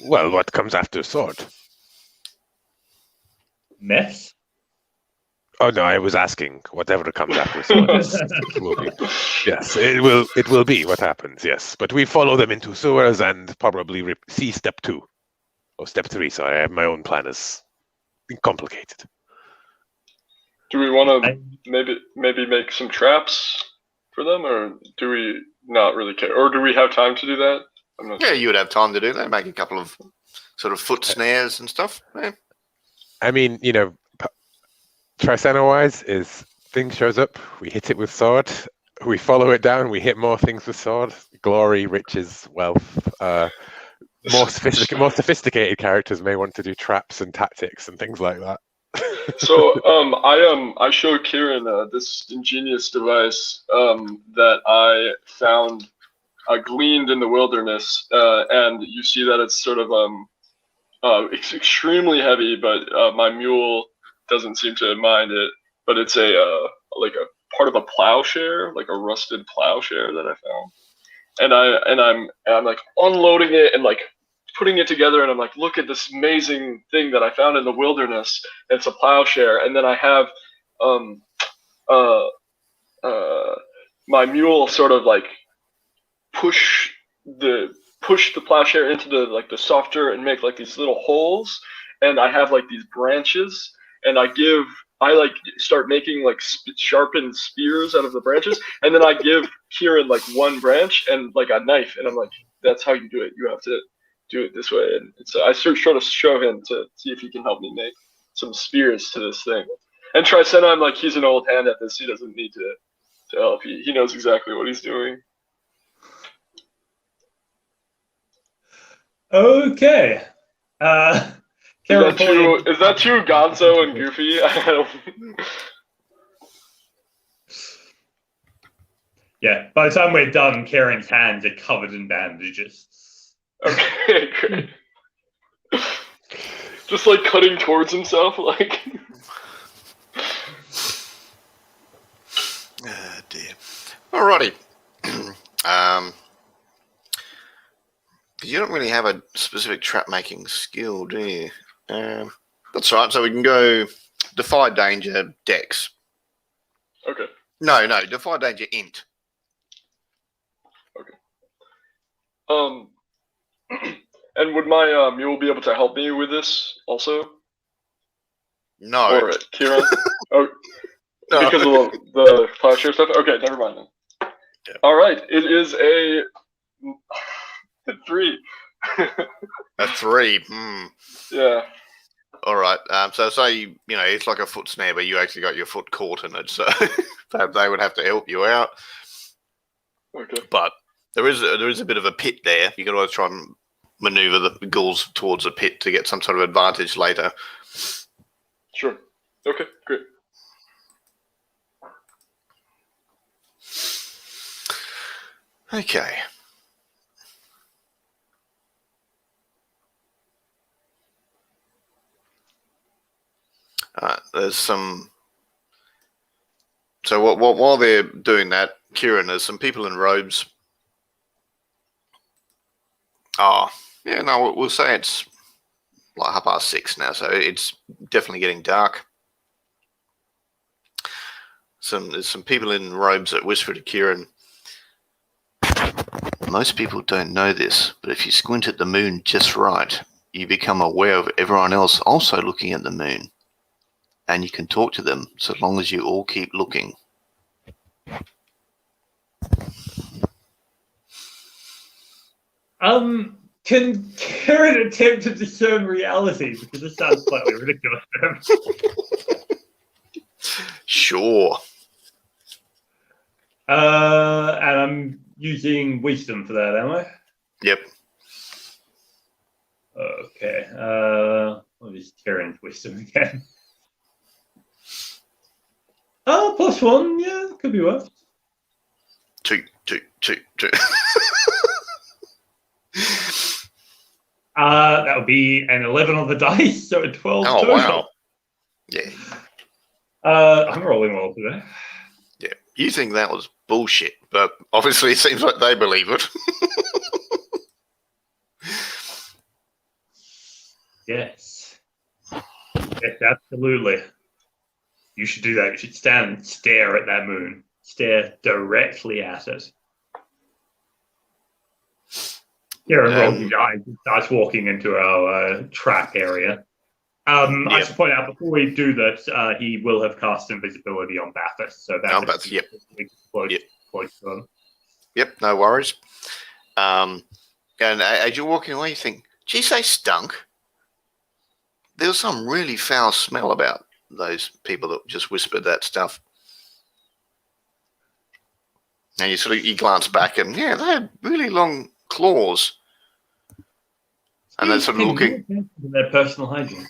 Well, what comes after sword? Mess? Oh no, I was asking whatever comes after sword. It will be. Yes, it will be what happens. Yes, but we follow them into sewers and probably see step 2 or step 3. Sorry, I have my own plan. Is complicated. Do we want to maybe make some traps for them, or do we not really care? Or do we have time to do that? I'm not sure. You would have time to do that. Make a couple of sort of foot snares and stuff. Yeah. I mean, Tristana-wise, is thing shows up, we hit it with sword, we follow it down, we hit more things with sword. Glory, riches, wealth. More sophisticated characters may want to do traps and tactics and things like that. So I showed Kieran this ingenious device that I found gleaned in the wilderness, and you see that it's sort of it's extremely heavy, but my mule doesn't seem to mind it. But it's like a part of a plowshare, like a rusted plowshare that I found, and I'm like unloading it and like putting it together, and I'm like, look at this amazing thing that I found in the wilderness. It's a plowshare, and then I have my mule sort of like push the plowshare into the softer and make like these little holes, and I have like these branches, and I like start making like sharpened spears out of the branches, and then I give Kieran like one branch and like a knife, and I'm like, that's how you do it. You have to do it this way, and I sort of show him to see if he can help me make some spears to this thing. And Tricena, I'm like, he's an old hand at this. He doesn't need to help. He knows exactly what he's doing. Okay. Is that true, Gonzo and Goofy? Yeah, by the time we're done, Karen's hands are covered in bandages. Okay, great. Just like cutting towards himself, like. Oh dear. Alrighty. You don't really have a specific trap making skill, do you? That's right. So we can go defy danger dex. Okay. No, defy danger int. Okay. And would my mule be able to help me with this also? No. Or Kieran? Oh, No. because of the plowshare stuff? Okay, never mind then. Yeah. Alright, it is a 3. A 3. Yeah. All right. So say it's like a foot snare, but you actually got your foot caught in it, so they would have to help you out. Okay. But there is a bit of a pit there. You can always try and maneuver the ghouls towards a pit to get some sort of advantage later. Sure. Okay, great. Okay. There's some. So while they're doing that, Kieran, there's some people in robes. Oh, yeah, no, we'll say it's like 6:30 now, so it's definitely getting dark. There's some people in robes that whisper to Kieran. Most people don't know this, but if you squint at the moon just right, you become aware of everyone else also looking at the moon. And you can talk to them so long as you all keep looking. Can Karen attempt to discern reality? Because this sounds slightly ridiculous to him. Sure. And I'm using wisdom for that, am I? Yep. Okay. What is Karen's wisdom again? +1, yeah, could be worth. 2. That would be an 11 on the dice, so a 12 Oh, total. wow. Yeah. I'm rolling well today. Yeah. You think that was bullshit, but obviously it seems like they believe it. Yes. Yes, absolutely. You should do that. You should stand and stare at that moon. Stare directly at it. Kieran rolls his eyes and starts walking into our trap area. I should point out, before we do that, he will have cast invisibility on Bathurst. So Bathurst yep. Close Yep. to him. Yep, no worries. And as you're walking away, you think, geez, they stunk. There was some really foul smell about those people that just whispered that stuff. And you glance back and, yeah, they had really long claws. And they're sort of looking. Their personal hygiene.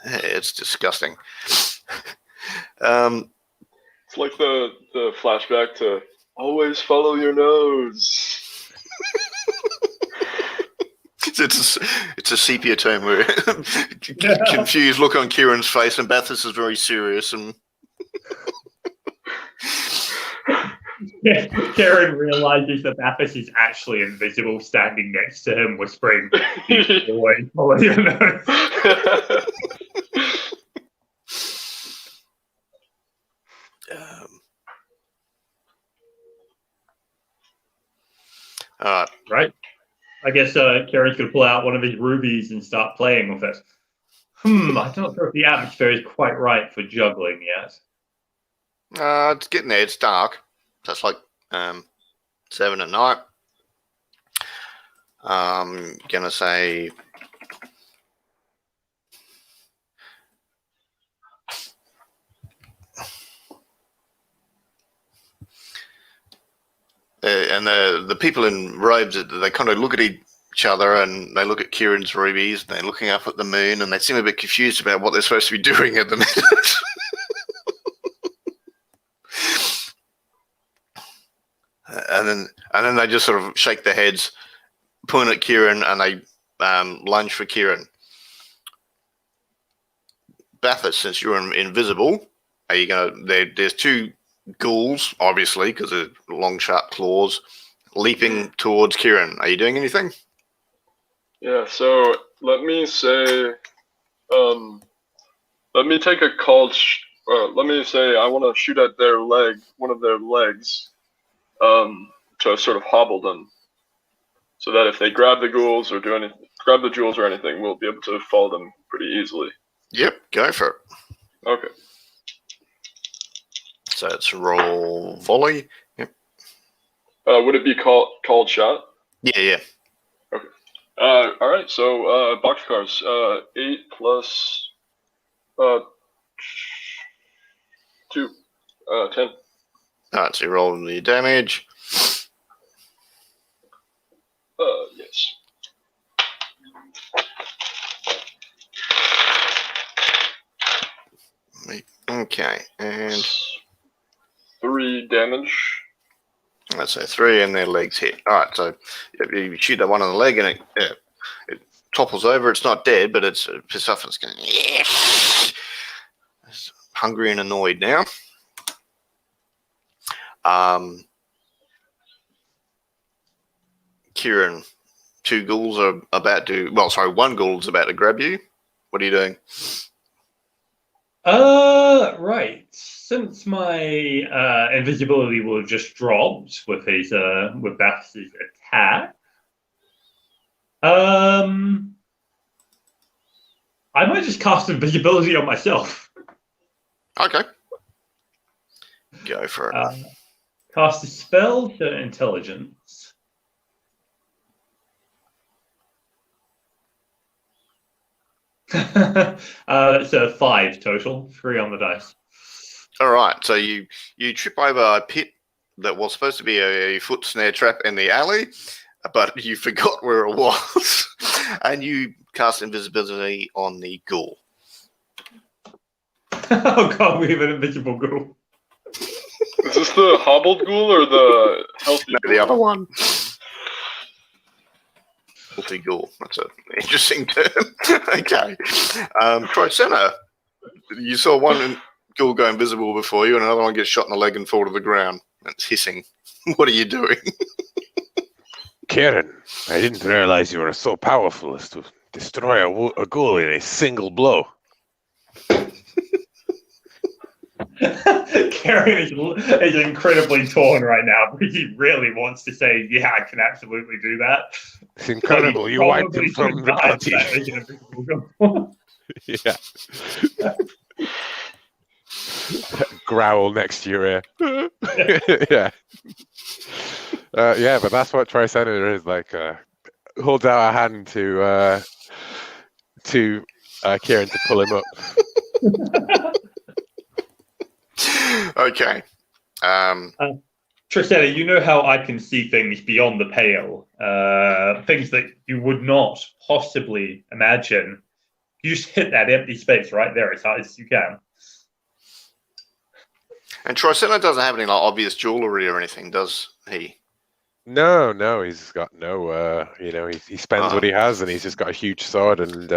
Yeah, it's disgusting. It's like the flashback to always follow your nose. It's a sepia tone where confused look on Kieran's face, and Bathurst is very serious and Karen realizes that Bathurst is actually invisible, standing next to him, whispering, "Boy, follow your nose." All right. Right? I guess Karen's going to pull out one of his rubies and start playing with it. I'm not sure if the atmosphere is quite right for juggling yet. It's getting there. It's dark. So it's like 7 at night. Gonna say and the people in robes, they kind of look at each other and they look at Kieran's rubies and they're looking up at the moon and they seem a bit confused about what they're supposed to be doing at the minute. and then they just sort of shake their heads, point at Kieran, and they lunge for Kieran. Bathurst, since you're invisible, are you gonna? There's two ghouls, obviously, because they're long, sharp claws, leaping towards Kieran. Are you doing anything? Yeah, so let me say, let me take a called, let me say I want to shoot at their leg, one of their legs, to sort of hobble them, so that if they grab the ghouls or grab the jewels or anything, we'll be able to follow them pretty easily. Yep, go for it. Okay. So it's roll volley. Yep. Would it be called shot? Yeah. Okay. All right. So boxcars. 8 plus 2. 10. All right, so you're rolling the damage. Yes. Okay, and 3 damage. let's say 3, and their legs hit. All right, so you shoot that one on the leg, and it topples over. It's not dead, but it's pissed off. It's going. It's hungry and annoyed now. Kieran, 2 ghouls are about to. Well, sorry, 1 ghoul is about to grab you. What are you doing? Right. Since my invisibility will have just dropped with his with Bathurst's attack, I might just cast invisibility on myself. Okay. Go for it. Cast a spell to intelligence. That's a 5 total, 3 on the dice. All right, so you trip over a pit that was supposed to be a foot snare trap in the alley, but you forgot where it was, and you cast invisibility on the ghoul. Oh god, we have an invisible ghoul. Is this the hobbled ghoul or the healthy No, ghoul? the other one. Healthy ghoul. That's an interesting term. Okay. Tricena, you saw one ghoul go invisible before you, and another one gets shot in the leg and fall to the ground. It's hissing. What are you doing? Kieran, I didn't realize you were so powerful as to destroy a ghoul in a single blow. Karen is incredibly torn right now because he really wants to say, yeah, I can absolutely do that. It's incredible. You wiped him from the party. Yeah. Growl next to your ear. Yeah. Yeah, but that's what Tricena is like. Holds out a hand to Kieran to pull him up. Okay. Tricena, you know how I can see things beyond the pale, things that you would not possibly imagine. You just hit that empty space right there as hard as you can. And Tricena doesn't have any like obvious jewelry or anything, does he? No, he's got no. He spends what he has, and he's just got a huge sword and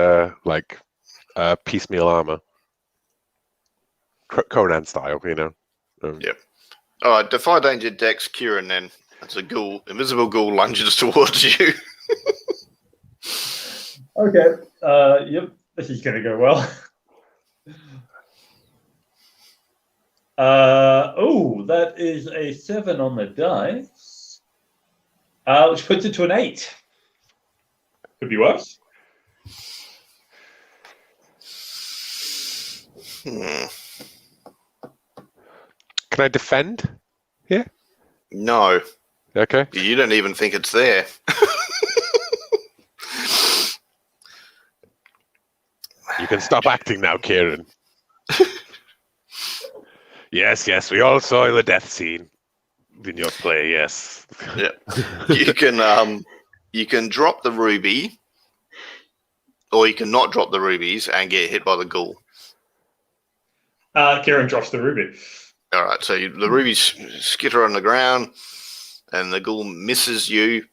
piecemeal armor, Conan style. Yep. All right, defy danger, Dex, Kieran. Then that's a ghoul, invisible ghoul lunges towards you. Okay. Yep. This is gonna go well. That is a 7 on the dice. Which puts it to an 8. Could be worse. Hmm. Can I defend? No, Okay. you don't even think it's there. You can stop acting now, Kieran. Yes, we all saw the death scene in your play, yes. Yeah. You can drop the ruby, or you can not drop the rubies and get hit by the ghoul. Kieran drops the ruby. All right, so the rubies skitter on the ground, and the ghoul misses you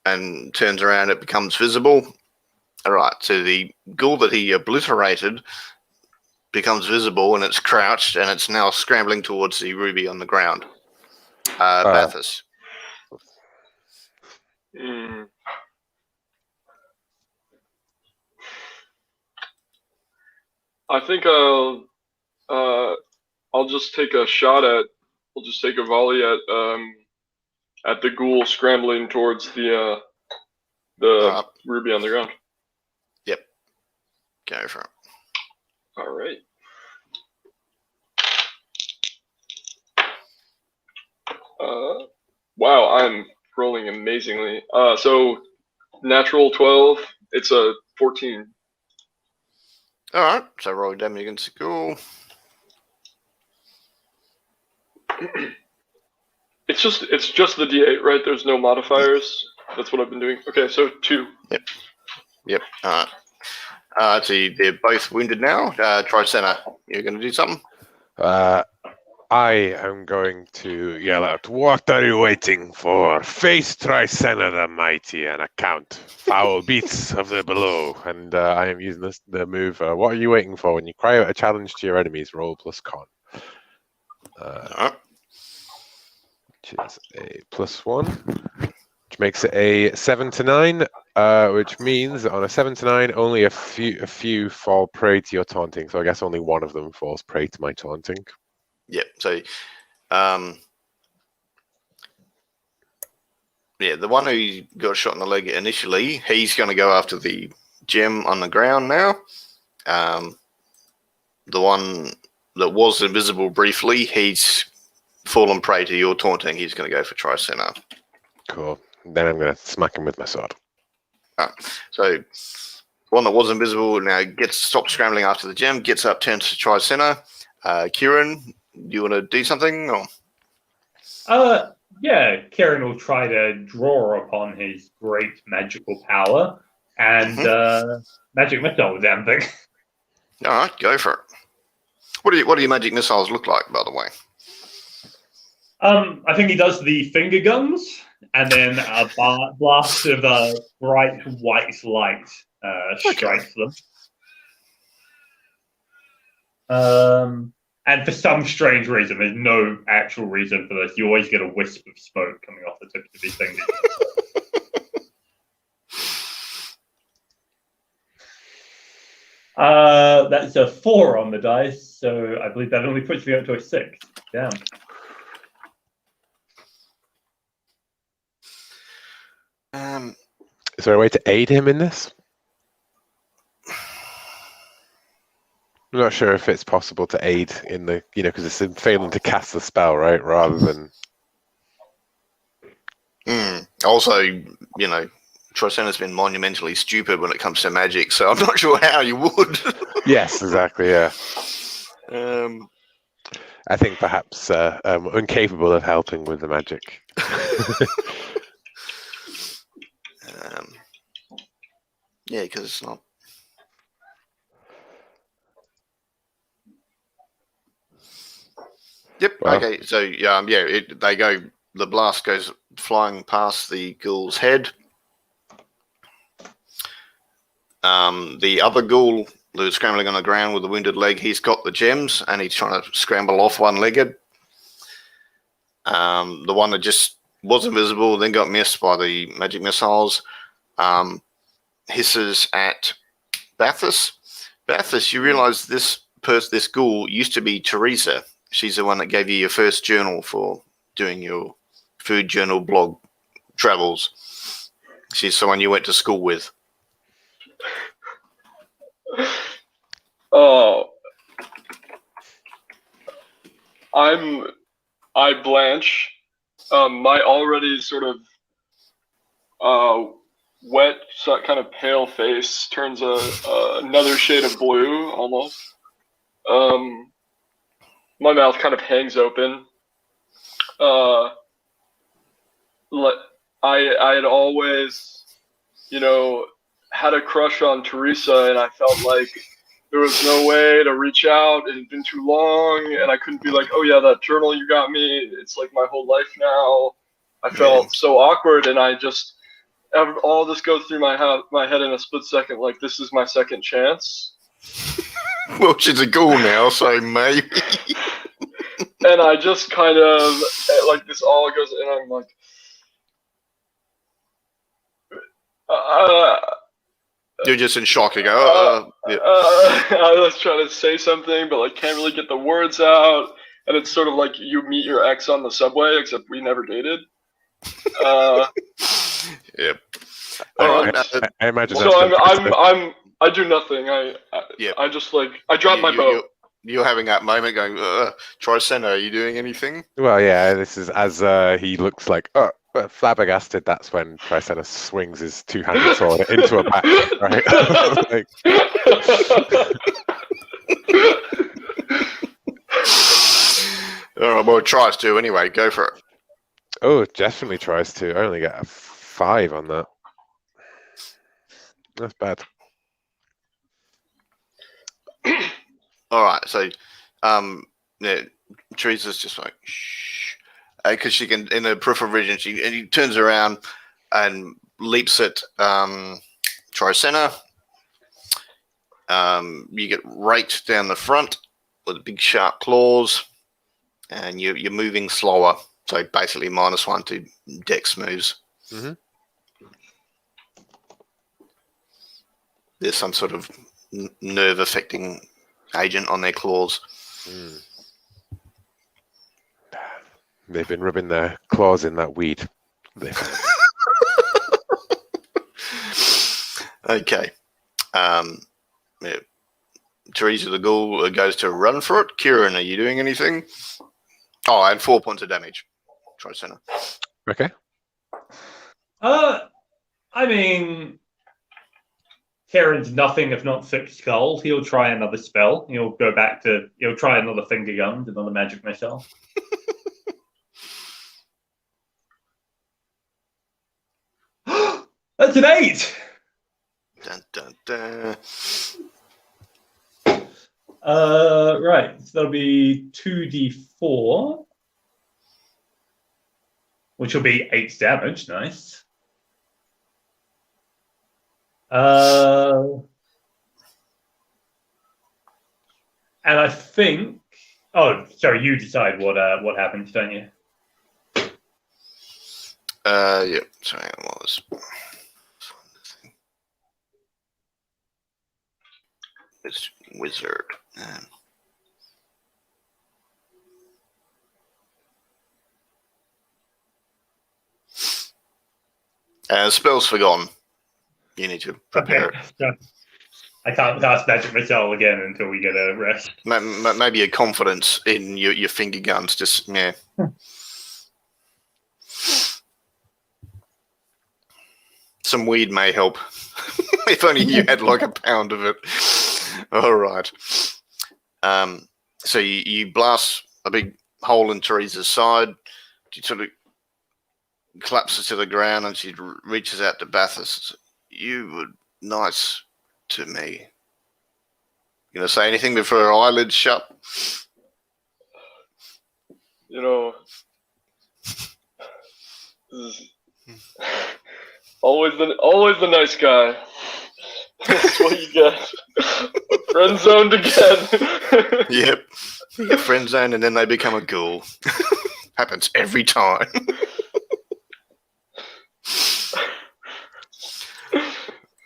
and turns around. It becomes visible. All right, so the ghoul that he obliterated becomes visible, and it's crouched, and it's now scrambling towards the ruby on the ground. Bathus. I think I'll just take a shot at. I'll just take a volley at the ghoul scrambling towards the ruby on the ground. Yep. Go for it. All right. Wow, I'm rolling amazingly. So natural 12. It's a 14. All right, so roll damage against the ghoul. It's just the D8, right? There's no modifiers. That's what I've been doing. Okay, so 2. Yep. All right. So they're both wounded now. Tricena, you're going to do something? I am going to yell out, "What are you waiting for? Face Tricena the Mighty and account foul beats of the below." And I am using the move. What are you waiting for? When you cry out a challenge to your enemies, roll plus con. Which is a +1, which makes it a 7 to 9. Which means that on a 7 to 9, only a few fall prey to your taunting. So I guess only one of them falls prey to my taunting. Yep. So, the one who got shot in the leg initially, he's going to go after the gem on the ground now. The one that was invisible briefly, he's fallen prey to your taunting. He's going to go for Tricena. Cool. Then I'm going to smack him with my sword. So, one that was invisible now stops scrambling after the gem, gets up, turns to Tricena. Kieran, do you want to do something? Or? Yeah, Kieran will try to draw upon his great magical power and magic missile, damn thing. All right, go for it. What do your magic missiles look like, by the way? I think he does the finger guns, and then a blast of bright white light strikes them. And for some strange reason, there's no actual reason for this, you always get a wisp of smoke coming off the tips of his fingers. That's a 4 on the dice, so I believe that only puts me up to a 6. Damn. Is there a way to aid him in this? I'm not sure if it's possible to aid in the, because it's in failing to cast the spell, right? Rather than. Also, Tricena's been monumentally stupid when it comes to magic, so I'm not sure how you would. Yes, exactly, yeah. I think perhaps incapable of helping with the magic. Yeah, because it's not. Yep. Well, okay. So the blast goes flying past the ghoul's head. The other ghoul who's scrambling on the ground with a wounded leg, he's got the gems and he's trying to scramble off one-legged. The one that just was invisible, then got missed by the magic missiles, hisses at Bathus. Bathus, you realise this ghoul used to be Teresa. She's the one that gave you your first journal for doing your food journal blog travels. She's the one you went to school with. Oh, I blanch. My already sort of wet, kind of pale face turns another shade of blue almost. My mouth kind of hangs open. I had always, had a crush on Teresa, and I felt like there was no way to reach out. It had been too long, and I couldn't be like, oh yeah, that journal you got me, it's like my whole life now. I felt so awkward, and I just all this goes through my head in a split second, like this is my second chance. Well, she's a ghoul now, so maybe. And I just kind of, like, this all goes, and I'm like, You're just in shock. You go, I was trying to say something, but like can't really get the words out. And it's sort of like you meet your ex on the subway, except we never dated. Yep. I imagine. So I do nothing. I just like I drop my boat. You're having that moment going, Tricenter, are you doing anything? Well, yeah, this is as he looks like, flabbergasted. That's when Tricenter swings his two-handed sword into a back, right? Like, all right, well, it tries to anyway. Go for it. oh, it definitely tries to. I only get a 5 on that. That's bad. All right, so, Teresa's just like, shh, because she can, in her peripheral vision, she turns around and leaps at Tricenter. You get raked down the front with big sharp claws, and you're moving slower. So basically, -1 to Dex moves. Mm-hmm. There's some sort of nerve affecting agent on their claws. Mm. They've been rubbing their claws in that weed. Okay. Teresa the Ghoul goes to run for it. Kieran, are you doing anything? Oh, I had 4 points of damage. Try center. Okay. I mean, Kieran's nothing if not 6 gold. He'll try another spell. He'll try another finger gun, another magic missile. That's an 8. Dun, dun, dun. Right. So that'll be 2d4, which will be 8 damage. Nice. And I think. Oh, sorry. You decide what happens, don't you? Yeah. Sorry, what was? It's wizard. Spell's forgotten. You need to prepare it. So I can't cast magic missile again until we get a rest. Maybe a confidence in your finger guns. Just yeah. Some weed may help. If only you had like a pound of it. All right. So you blast a big hole in Teresa's side. She sort of collapses to the ground, and she reaches out to Bathus. You were nice to me. You gonna say anything before her eyelids shut? You know, always the nice guy. That's what you get. Friend zoned again. Yep. You get friend zoned, and then they become a ghoul. Happens every time.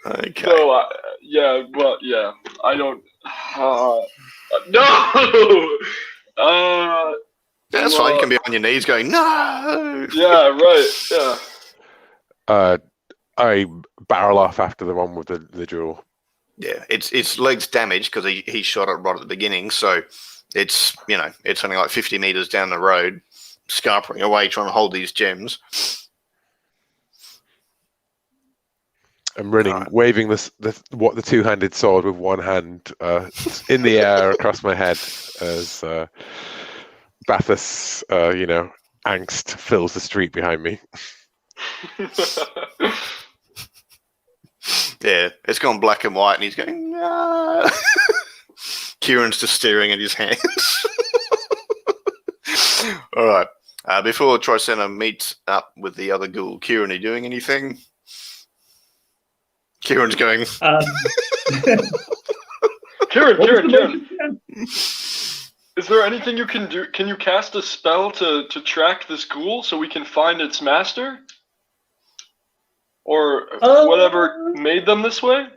Okay. So, yeah. I don't. No. That's fine. You can be on your knees going, no. Yeah. Right. Yeah. I barrel off after the one with the jewel. Yeah, its legs damaged because he shot it right at the beginning. So it's it's only like 50 meters down the road, scarpering away trying to hold these gems. I'm running, Alright. waving the two-handed sword with one hand in the air across my head as Bathos, angst fills the street behind me. Yeah, it's gone black and white, and he's going, no. Kieran's just staring at his hands. All right. Before Tricena meets up with the other ghoul, Kieran, are you doing anything? Kieran's going. Kieran. Is there anything you can do? Can you cast a spell to track this ghoul so we can find its master? Or whatever made them this way?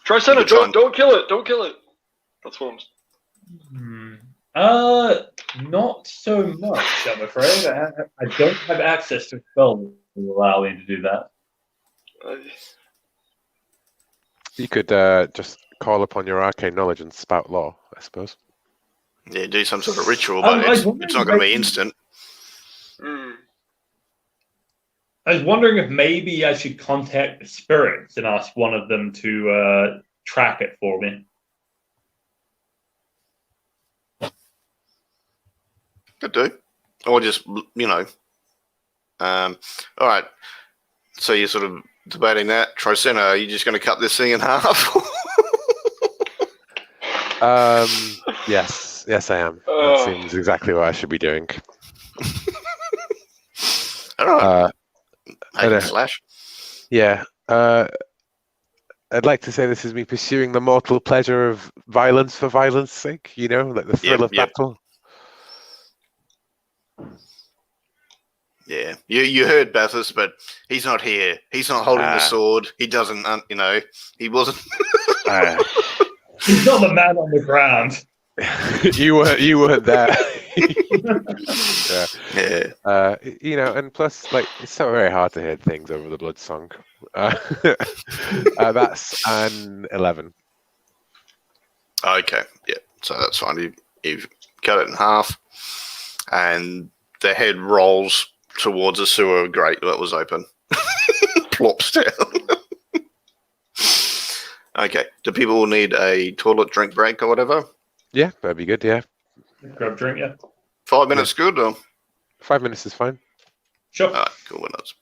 Tricena, don't kill it! Don't kill it! That's what I'm... Not so much, I'm afraid. I don't have access to a spell that will allow me to do that. You could just call upon your arcane knowledge and spout law, I suppose. Yeah, do some sort of ritual, but it's not going to be instant. I was wondering if maybe I should contact the spirits and ask one of them to track it for me. Could do. Or just, all right. So you're sort of debating that. Tricena, are you just going to cut this thing in half? Yes, I am. That seems exactly what I should be doing. All right. Slash. Yeah. I'd like to say this is me pursuing the mortal pleasure of violence for violence sake, like the thrill of battle. Yeah, you heard Bathos, but he's not here. He's not holding the sword. He doesn't, he wasn't. He's not the man on the ground. you weren't there. Yeah. And plus, it's so very hard to hear things over the blood song. That's an 11. Okay, yeah. So that's fine. You've cut it in half, and the head rolls towards a sewer grate that was open. Plops down. Okay. Do people need a toilet drink break or whatever? Yeah, that'd be good, yeah. Grab a drink, yeah. 5 minutes good, or? 5 minutes is fine. Sure. All right, cool. That's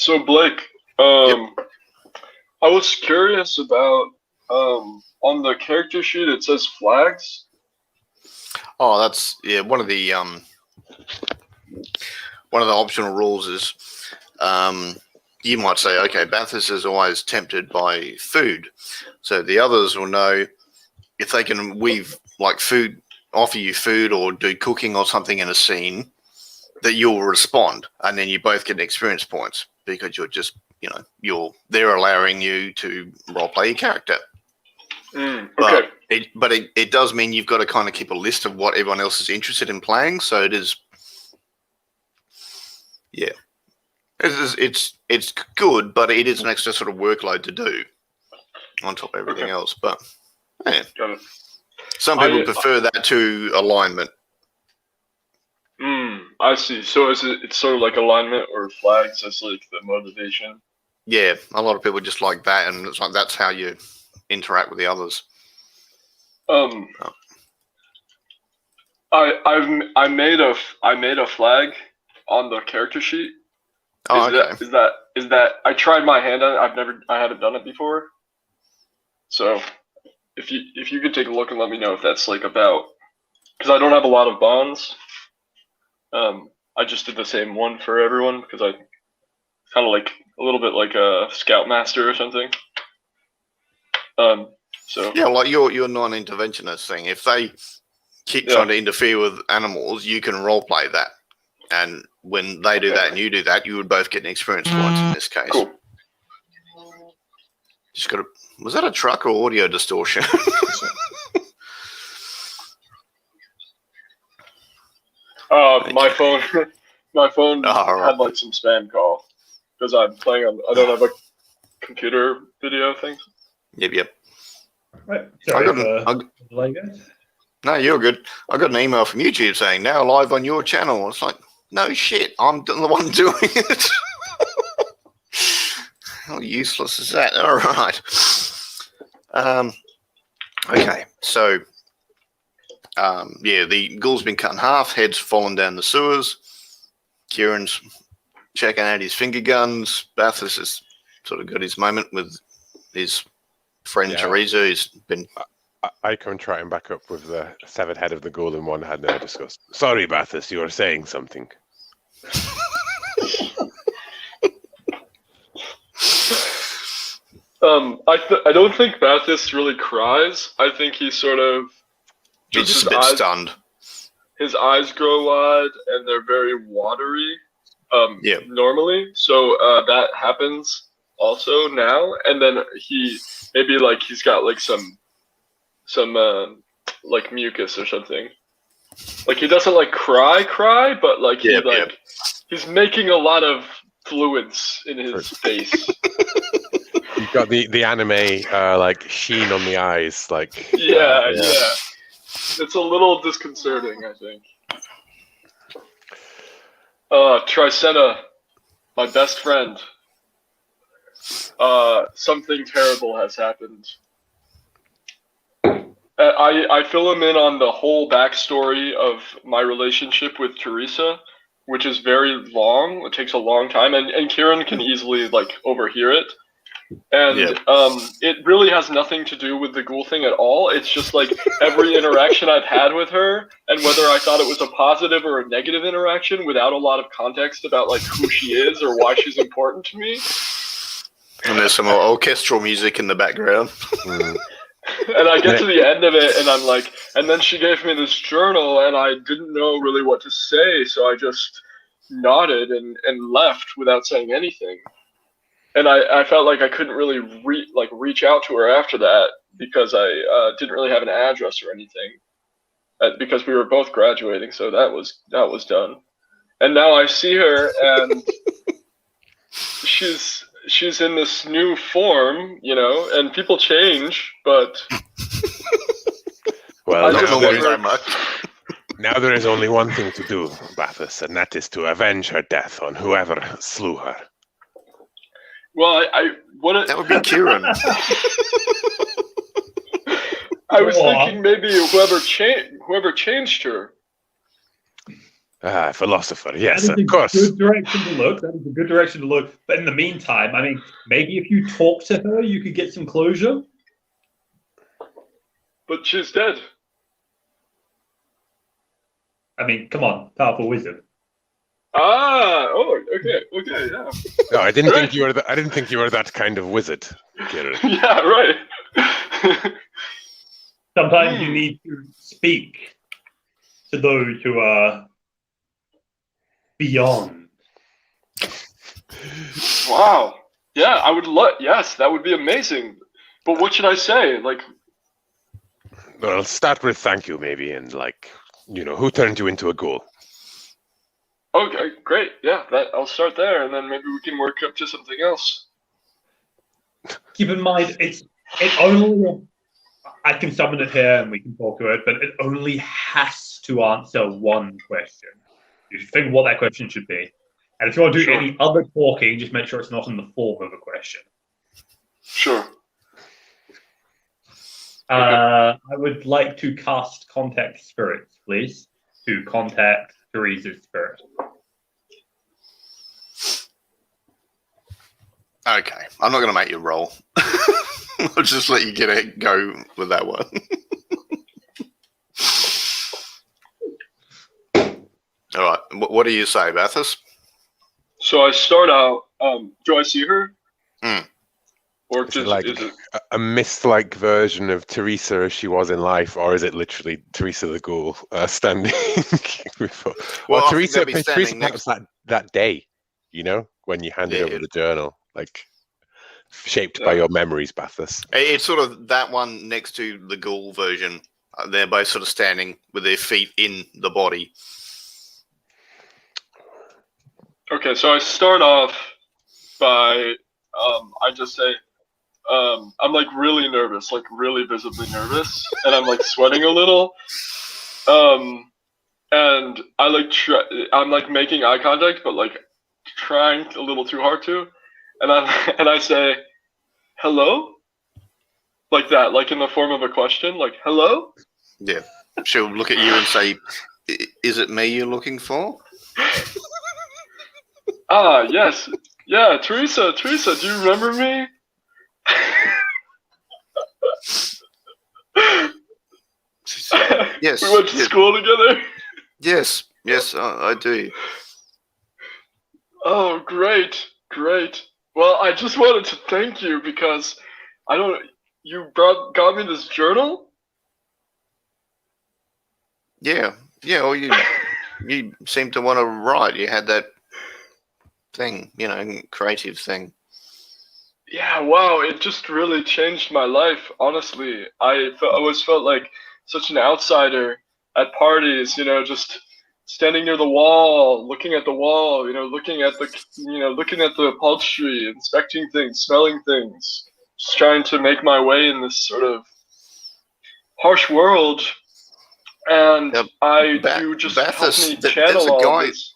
So Blake, I was curious about on the character sheet it says flags. Oh, that's one of the optional rules is you might say, okay, Bathurst is always tempted by food, so the others will know if they can weave like food, offer you food or do cooking or something in a scene, that you'll respond, and then you both get experience points because you're just they're allowing you to roleplay your character. Okay. But it does mean you've got to kind of keep a list of what everyone else is interested in playing. So it is, it's good, but it is an extra sort of workload to do on top of everything else. But yeah, Got it. some people prefer that to alignment. I see. So it's sort of like alignment or flags as like the motivation. Yeah, a lot of people just like that, and it's like that's how you interact with the others. I made a flag on the character sheet. Oh, okay. Is that I tried my hand on it. I haven't done it before. So if you could take a look and let me know if that's like about, because I don't have a lot of bonds. I just did the same one for everyone because I kind of like a little bit like a scoutmaster or something. So yeah, like your non-interventionist thing. If they keep trying to interfere with animals, you can roleplay that, and when they do that and you do that, you would both get an experience points in this case. Cool. Just got to. Was that a truck or audio distortion? My phone had like some spam call because I'm playing on. I don't have a computer video thing. Yep. Right. Sorry, no, you're good. I got an email from YouTube saying now live on your channel. It's like, no shit, I'm the one doing it. How useless is that? All right. Okay, so the ghoul's been cut in half, head's fallen down the sewers. Kieran's checking out his finger guns. Bathurst has sort of got his moment with his friend Teresa, who's been... I come trotting back up with the severed head of the ghoul in one hand, and I discuss. Sorry, Bathurst, you were saying something. I don't think Bathurst really cries. I think he sort of he's just a bit stunned. His eyes grow wide and they're very watery. Normally, so that happens also now. And then he's got like some like mucus or something. Like he doesn't like cry, but like he's making a lot of fluids in his face. You've got the anime like sheen on the eyes, like yeah. It's a little disconcerting, I think. Tricetta, my best friend. Something terrible has happened. I fill him in on the whole backstory of my relationship with Teresa, which is very long. It takes a long time, and Kieran can easily like overhear it. And it really has nothing to do with the ghoul thing at all. It's just like every interaction I've had with her, and whether I thought it was a positive or a negative interaction without a lot of context about like who she is or why she's important to me. And there's some orchestral music in the background. And I get to the end of it, and I'm like, and then she gave me this journal, and I didn't know really what to say, so I just nodded and left without saying anything. And I felt like I couldn't really reach out to her after that because I didn't really have an address or anything, because we were both graduating, so that was done. And now I see her, and she's in this new form, and people change, but well, now there is only one thing to do, Bathurst, and that is to avenge her death on whoever slew her. Well, that would be Kieran. I was thinking maybe whoever changed her. Philosopher, That yes, is of a course. good direction to look. That is a good direction to look. But in the meantime, I mean, maybe if you talk to her, you could get some closure. But she's dead. I mean, come on, powerful wizard. Okay, yeah. No, I didn't think Right. you were. I didn't think you were that kind of wizard, Kieran. Yeah, right. Sometimes you need to speak to those who are beyond. Wow. Yeah, I would love. Yes, that would be amazing. But what should I say? Like, Well, start with thank you, maybe, and who turned you into a ghoul? okay, great. Yeah, I'll start there, and then maybe we can work up to something else. Keep in mind, it only. I can summon it here and we can talk to it, but it only has to answer one question. You should think what that question should be. And if you want to do Sure. any other talking, just make sure it's not in the form of a question. Sure. I would like to cast Contact Spirits, please, to contact Teresa's spirit. Okay, I'm not going to make you roll. I'll just let you go with that one. All right. What do you say, Bathus? So I start out. Do I see her? Or Is it a myth-like version of Teresa as she was in life, or is it literally Teresa the Ghoul standing before? Well, Or I think Teresa, they'll be Teresa standing perhaps that day, when you handed over the journal, shaped by your memories, Bathus. It's sort of that one next to the Ghoul version. They're both sort of standing with their feet in the body. Okay, so I start off by I just say I'm like really nervous, like really visibly nervous, and I'm like sweating a little. And I I'm like making eye contact, but like trying a little too hard to, and I say, "Hello," like that, like in the form of a question, like "Hello." Yeah. She'll look at you and say, "Is it me you're looking for?" Ah, yes, yeah, Teresa, do you remember me? Yes. We went to school together. Yes, I do. Oh, great. Well, I just wanted to thank you because you got me this journal? Yeah. Well, you seem to want to write. You had that thing, creative thing. Yeah, wow, it just really changed my life, honestly. I always felt like such an outsider at parties, just standing near the wall, looking at the wall, looking at the upholstery, inspecting things, smelling things, just trying to make my way in this sort of harsh world. And you just helped me channel all this.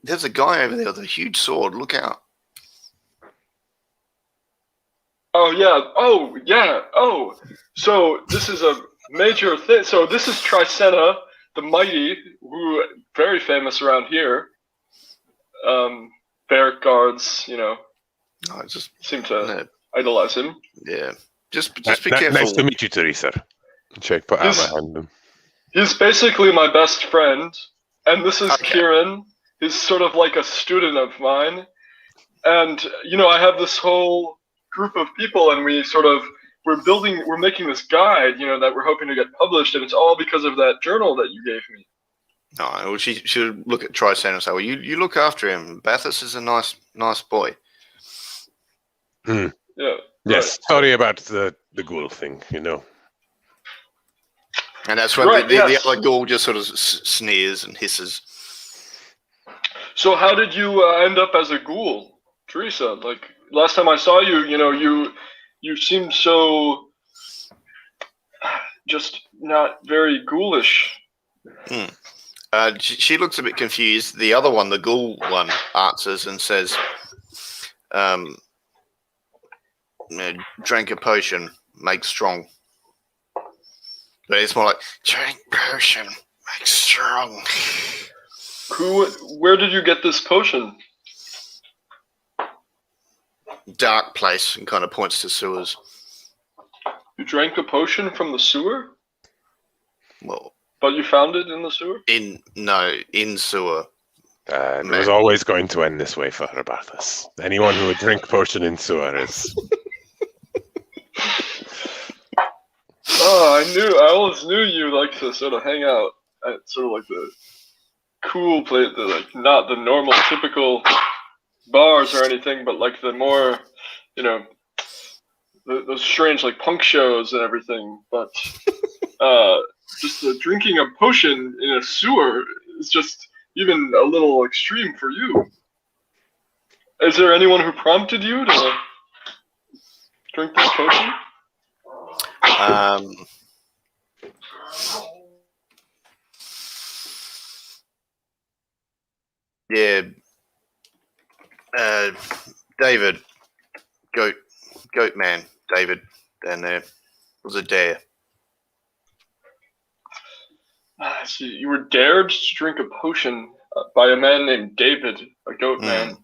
There's a guy over there with a huge sword. Look out. Oh, yeah. Oh, so this is a major thing. So this is Tricena the Mighty, who very famous around here. Bear guards, I just seem to idolize him. Yeah. Just be careful. Nice to meet you, Teresa. Check, put out my hand. He's basically my best friend, and this is Okay. Kieran. He's sort of like a student of mine, and I have this whole group of people, and we're making this guide, that we're hoping to get published, and it's all because of that journal that you gave me. No, well, she should look at Tricena and say, "Well, you look after him. Bathus is a nice boy." Yeah. Yes. Right. Sorry about the Ghoul thing, And that's when Right, the yes. other Ghoul just sort of sneers and hisses. So how did you end up as a ghoul, Teresa? Like last time I saw you, you seemed so just not very ghoulish. She looks a bit confused. The other one, the Ghoul one, answers and says, "Drink a potion, make strong." But it's more like, "Drink potion, make strong." Where did you get this potion? Dark place, and kind of points to sewers. You drank a potion from the sewer? Well, But you found it in the sewer? in sewer. It was always going to end this way for Herbathus. Anyone who would drink potion in sewer is... Oh, I always knew you like to sort of hang out at sort of like the cool place, like not the normal typical bars or anything, but like the more, those strange like punk shows and everything. But just drinking a potion in a sewer is just even a little extreme for you. Is there anyone who prompted you to drink this potion? Yeah. David, goat man, David, down there was a dare. So you were dared to drink a potion by a man named David, a goat man.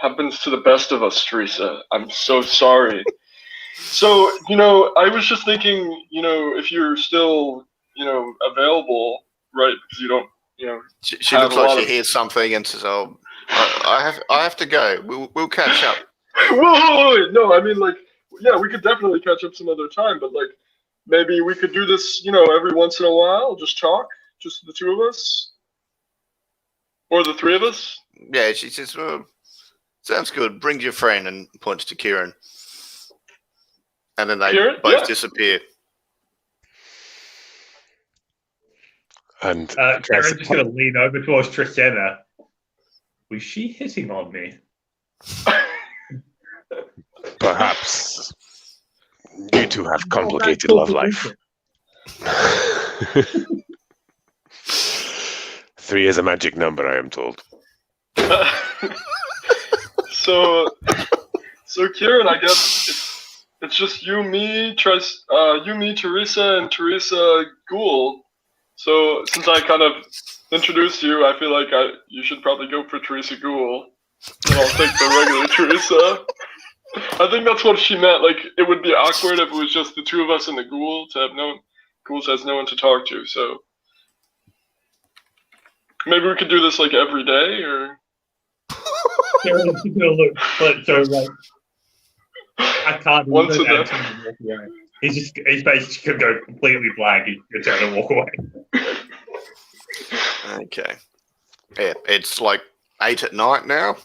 Happens to the best of us, Teresa. I'm so sorry. So, I was just thinking, if you're still, available, right? Because you don't, She looks like she hears something and says, "Oh, I have to go. We'll catch up." Whoa! No, I mean, like, yeah, we could definitely catch up some other time, but like, maybe we could do this, every once in a while. Just talk, just the two of us, or the three of us. Yeah, she says, "Well, sounds good. Bring your friend," and points to Kieran. And then they both disappear. And Karen's just going to lean over towards Trisena. Was she hitting on me? Perhaps you two have complicated love life. 3 is a magic number, I am told. So Kieran, I guess it's just you, me, Teresa, and Teresa Ghoul. So since I kind of introduced you, I feel like you should probably go for Teresa Ghoul, and I'll take the regular Teresa. I think that's what she meant. Like, it would be awkward if it was just the two of us and the Ghoul to have Ghouls has no one to talk to. So maybe we could do this like every day, or. Karen's gonna look so like I can't do Once a that. day. His face could go completely blank. He's gonna turn and walk away. Okay. Yeah, it's like 8 at night now.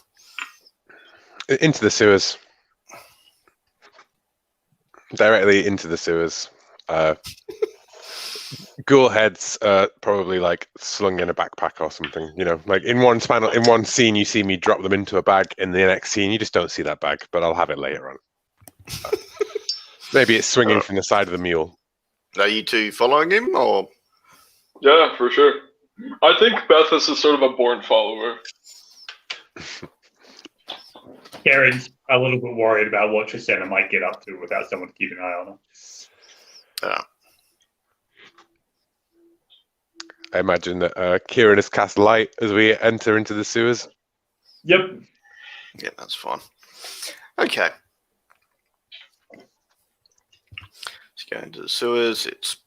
Into the sewers. Directly into the sewers. Ghoul heads probably like slung in a backpack or something. Like in one scene you see me drop them into a bag. In the next scene you just don't see that bag, but I'll have it later on. Maybe it's swinging from the side of the mule. Are you two following him, or? Yeah, for sure. I think Bethus is sort of a born follower. Karen's a little bit worried about what Trisena might get up to without someone to keep an eye on her. I imagine that Kieran has cast light as we enter into the sewers. Yep. Yeah, that's fine. Okay. Let's go into the sewers. It's,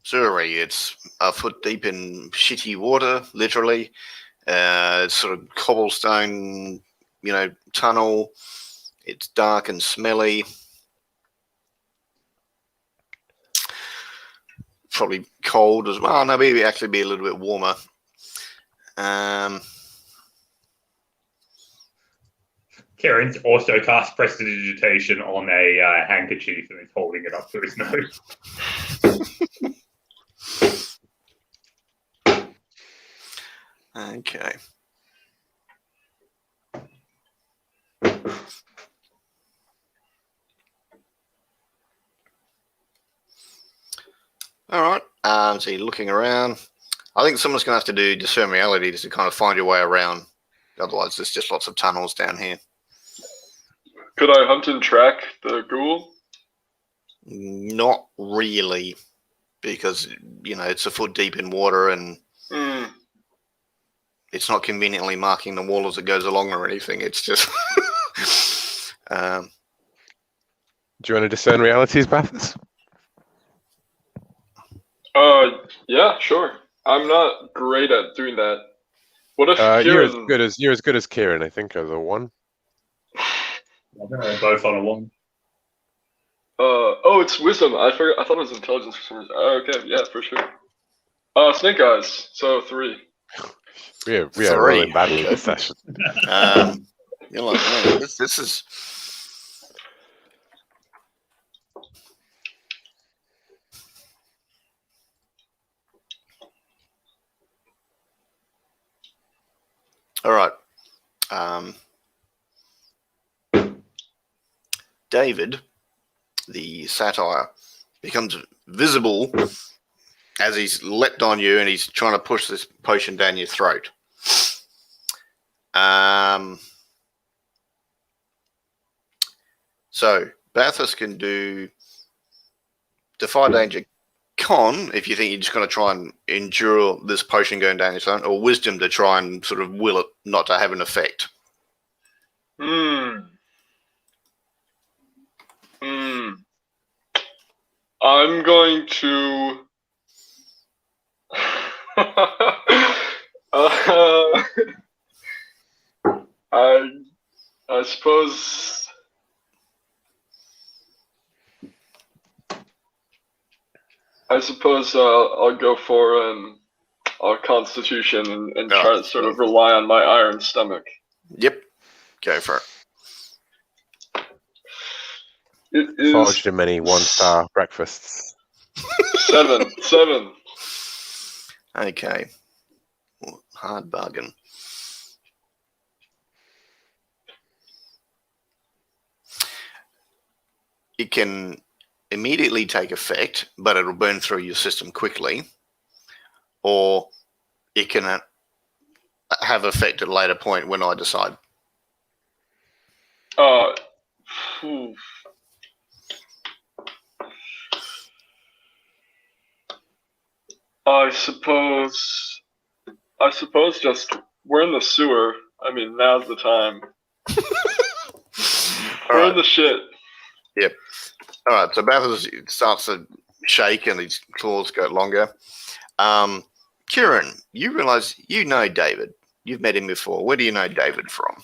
sewery. It's a foot deep in shitty water, literally. It's sort of cobblestone, tunnel. It's dark and smelly. Probably cold as well. No, maybe actually be a little bit warmer. Karen's also cast prestidigitation on a handkerchief and is holding it up to his nose. Okay. All right. So you're looking around. I think someone's going to have to do discern reality just to kind of find your way around. Otherwise, there's just lots of tunnels down here. Could I hunt and track the Ghoul? Not really. because it's a foot deep in water and Mm. it's not conveniently marking the wall as it goes along or anything. It's just. Do you want to discern realities, Bathurst? Yeah, sure. I'm not great at doing that. What if You're as Kieran? good as Kieran, I think, as a 1. I think they're both on a 1. Oh, it's wisdom. I forgot. I thought it was intelligence for some reason. Okay, yeah, for sure. Snake eyes. So 3. We are 3. rolling badly this session. You're like, man, this is. All right. David, the satyr, becomes visible as he's leapt on you and he's trying to push this potion down your throat. So Bathurst can do Defy Danger Con if you think you're just going to try and endure this potion going down your throat, or Wisdom to try and sort of will it not to have an effect. I'm going to. I suppose. I'll go for a Constitution and try to sort of rely on my iron stomach. Yep, go for it. It is Forged in many 1-star breakfasts. 7. Okay. Hard bargain. It can immediately take effect, but it'll burn through your system quickly, or it can have effect at a later point when I decide. I suppose just we're in the sewer. I mean, now's the time. We're in the shit. Yep. All right. So Bathurst starts to shake and his claws go longer. Kieran, you realise you know David. You've met him before. Where do you know David from?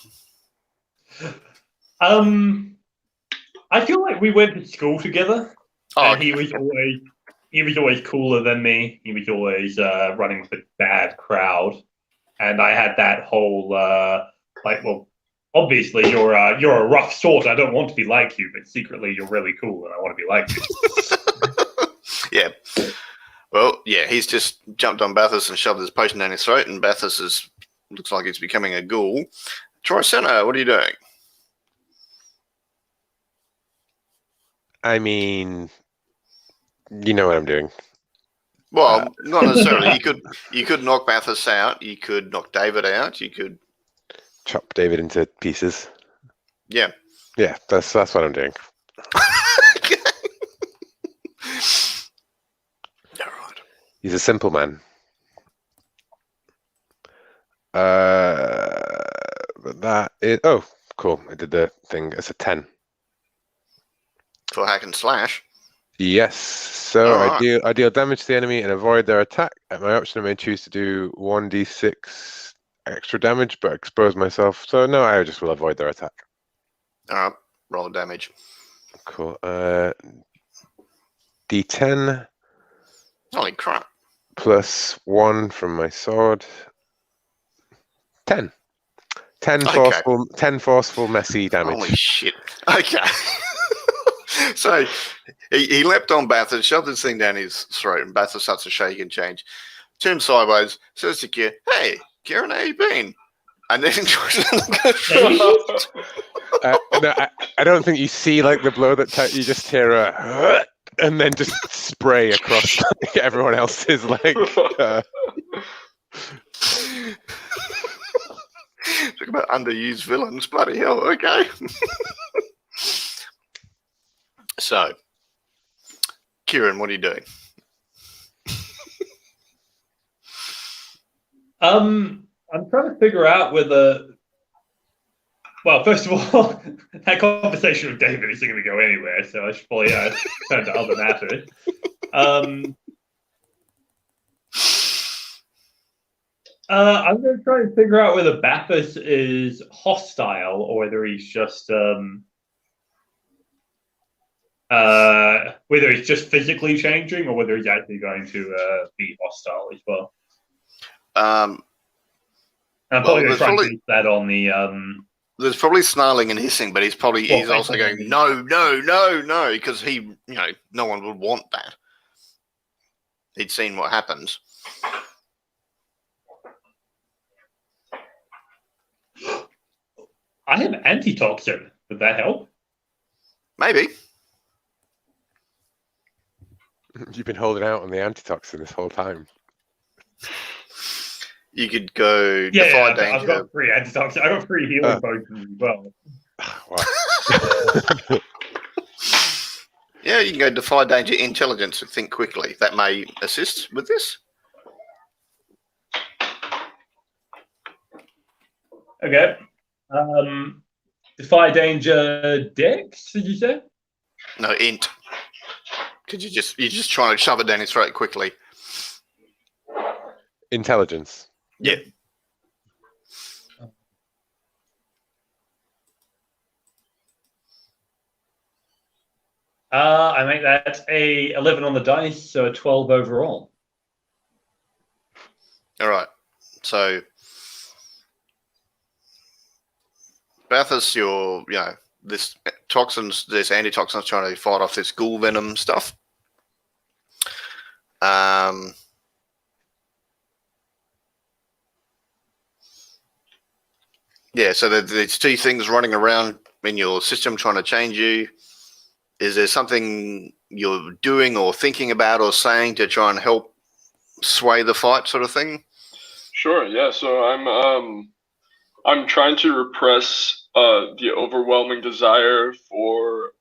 I feel like we went to school together, and Okay. he was always cooler than me. He was always running with a bad crowd, and I had that whole obviously you're a rough sort. I don't want to be like you, but secretly you're really cool, and I want to be like you. Yeah. Well, yeah, he's just jumped on Bathurst and shoved his potion down his throat, and Bathurst looks like he's becoming a ghoul. Troy Senna, what are you doing? I mean, you know what I'm doing. Well, not necessarily. You could knock Bathurst out. You could knock David out. You could chop David into pieces. Yeah. Yeah, that's what I'm doing. All right. He's a simple man. But that is cool. I did the thing. It's a 10. For hack and slash. Yes. So I deal damage to the enemy and avoid their attack. At my option, I may choose to do 1d6 extra damage, but expose myself. So no, I just will avoid their attack. All right. Roll the damage. Cool. D10 Holy crap. plus 1 from my sword. 10. 10 forceful, messy damage. Holy shit. Okay. So he leapt on Bathurst, shoved this thing down his throat, and Bathurst starts to shake and change. Turns sideways, says to Kieran, "Hey, Kieran, how you been?" And then no, I don't think you see like the blow that you just hear and then just spray across everyone else's leg. Talk about underused villains, bloody hell. Okay. So, Kieran, what are you doing? I'm trying to figure out whether. Well, first of all, that conversation with David isn't going to go anywhere, so I should probably turn to other matters. I'm going to try and figure out whether Bathus is hostile or whether he's just physically changing, or whether he's actually going to be hostile as well. I'm probably going to try and base that on the. There's probably snarling and hissing, but he's also going no, because no one would want that. He'd seen what happens. I have antitoxin. Would that help? Maybe. You've been holding out on the antitoxin this whole time. You could go defy danger. I've got 3 antitoxin. I've got 3 healing potions as well. Wow. Yeah, you can go defy danger, intelligence, and think quickly. That may assist with this. Okay. Defy danger, dex, did you say? No, int. Because you're just trying to shove it down his throat quickly. Intelligence. Yeah. I make that a 11 on the dice, so a 12 overall. All right. So, Bathus, this antitoxins trying to fight off this ghoul venom stuff. Yeah, so there's 2 things running around in your system trying to change you. Is there something you're doing or thinking about or saying to try and help sway the fight, sort of thing? Sure. Yeah. So I'm trying to repress the overwhelming desire for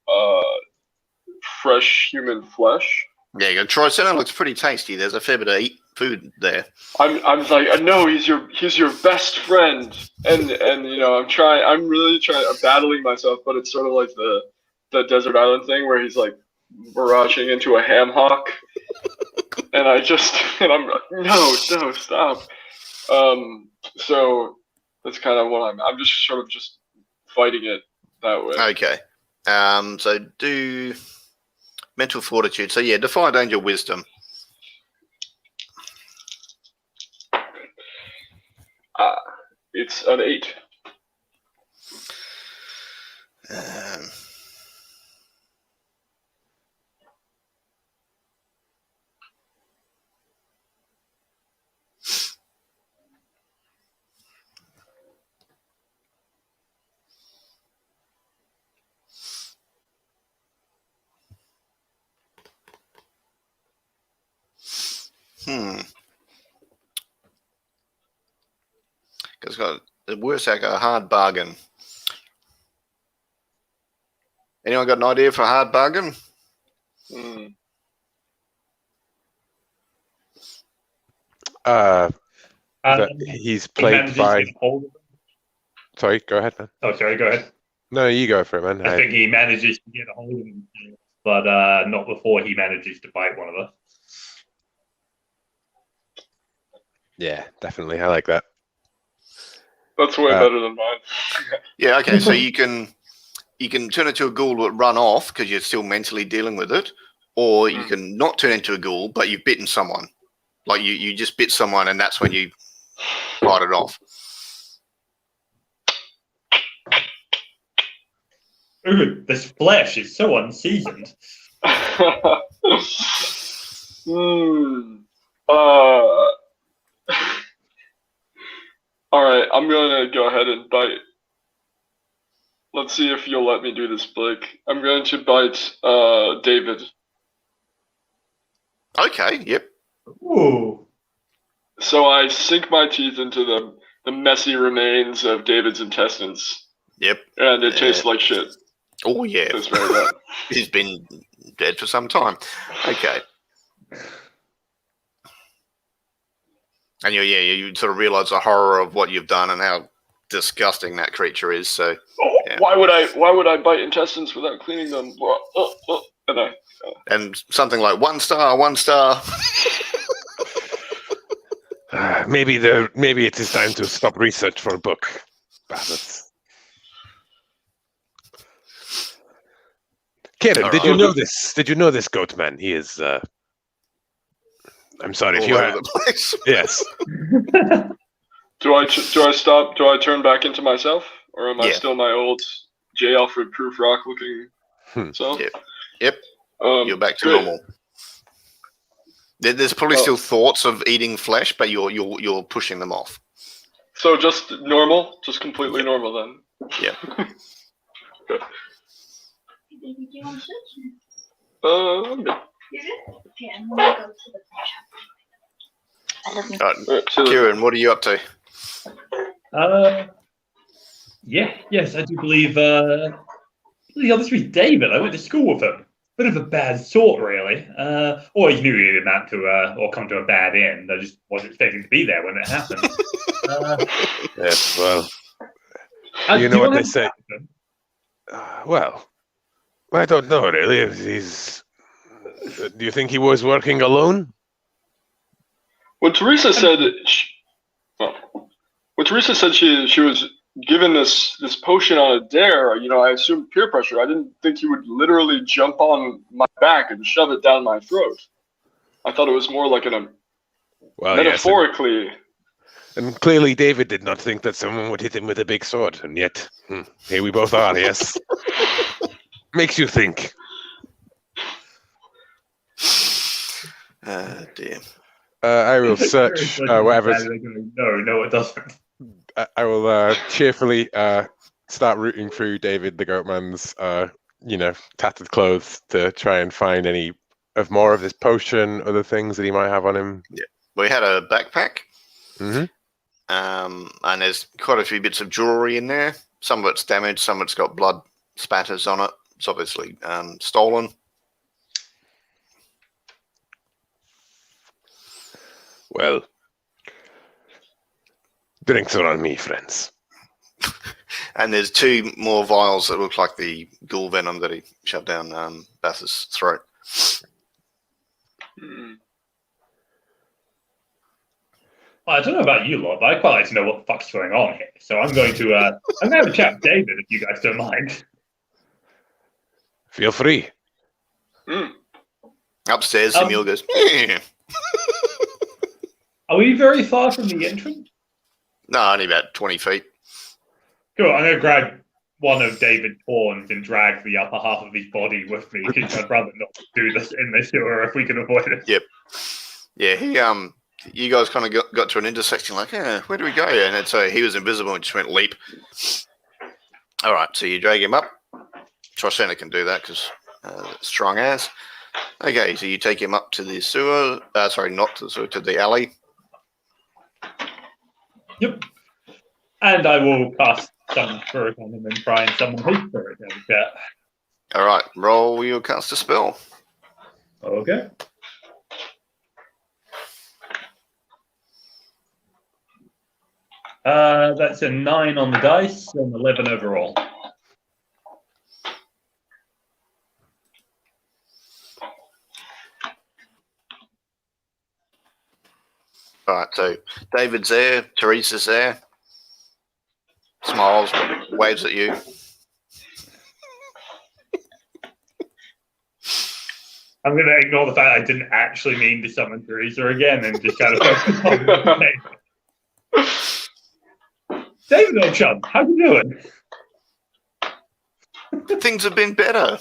fresh human flesh. Yeah, you got Tricena looks pretty tasty. There's a fair bit of food there. I'm like, I know he's your best friend, and I'm really trying. I'm battling myself, but it's sort of like the desert island thing where he's like barraging into a ham hock, and I'm no, stop. So that's kind of what I'm just sort of just fighting it that way. Okay. So do mental fortitude. So yeah, defy danger, wisdom. It's an 8. Because it works like a hard bargain. Anyone got an idea for a hard bargain? He's plagued by. Sorry, go ahead, man. Oh, sorry, go ahead. No, you go for it, man. I think he manages to get a hold of him, but not before he manages to bite one of us. Yeah, definitely. I like that. That's way better than mine. Yeah, okay. So you can turn into a ghoul but run off because you're still mentally dealing with it, or you can not turn into a ghoul but you've bitten someone. Like you just bit someone and that's when you fight it off. Ooh, this flesh is so unseasoned. All right, I'm going to go ahead and bite. Let's see if you'll let me do this, Blake. I'm going to bite David. Okay, yep. Ooh. So I sink my teeth into the messy remains of David's intestines. Yep. And it tastes like shit. Oh, yeah. It tastes very bad. He's been dead for some time. Okay. And you sort of realise the horror of what you've done and how disgusting that creature is. So yeah. Why would I bite intestines without cleaning them? And something like 1 star, 1 star. Maybe it is time to stop research for a book. Bastards. Kieran, All did right. you know this? Did you know this goat man? He is. I'm sorry if All you over have. the place. Yes. Do I stop? Do I turn back into myself, or am I Yeah. still my old J. Alfred Proof Rock looking self? Yep. You're back to great. normal. There's probably still thoughts of eating flesh, but you're pushing them off. So just normal, just completely normal then. Yeah. Good. Baby, do you want to switch? I'm good. You're good? Okay, I'm gonna go to the pet shop. I love you. Alright, so Kieran, what are you up to? Yes, I do believe. The other three, David. I went to school with him. Bit of a bad sort, really. Always knew he didn't amount to or come to a bad end. I just wasn't expecting to be there when it happened. Yes. Well, do you know what wanna they say. Well, I don't know really. He's. Do you think he was working alone? when Teresa said, she was given this potion on a dare, I assumed peer pressure. I didn't think he would literally jump on my back and shove it down my throat. I thought it was more like metaphorically. Yes, and clearly David did not think that someone would hit him with a big sword, and yet here we both are. Yes, makes you think. Dear. I will search whatever's. No, it doesn't. I will cheerfully start rooting through David the Goatman's, tattered clothes to try and find any of more of this potion, other things that he might have on him. Yeah, we had a backpack, Mm-hmm. and there's quite a few bits of jewelry in there. Some of it's damaged, some of it's got blood spatters on it. It's obviously stolen. Well, drinks are on me, friends. And there's 2 more vials that look like the ghoul venom that he shoved down Bath's throat. I don't know about you lot, but I quite like to know what the fuck's going on here. So I'm going to have a chat with David if you guys don't mind. Feel free. Upstairs, Emil goes, yeah. Are we very far from the entrance? No, only about 20 feet. Cool, I'm going to grab one of David's horns and drag the upper half of his body with me because I'd rather not do this in the sewer if we can avoid it. Yep. Yeah, you guys kind of got to an intersection like, where do we go? And then, so he was invisible and just went leap. All right, so you drag him up. Troshana can do that because strong as. Okay, so you take him up to the sewer. Sorry, not to the sewer, to the alley. Yep. And I will cast some spirit on him and try and summon his spirit. All right, roll your cast a spell. Okay. That's a 9 on the dice and 11 overall. All right, so David's there, Teresa's there, smiles, waves at you. I'm going to ignore the fact I didn't actually mean to summon Teresa again and just kind of focus on David. David, old chum, how you doing? Things have been better.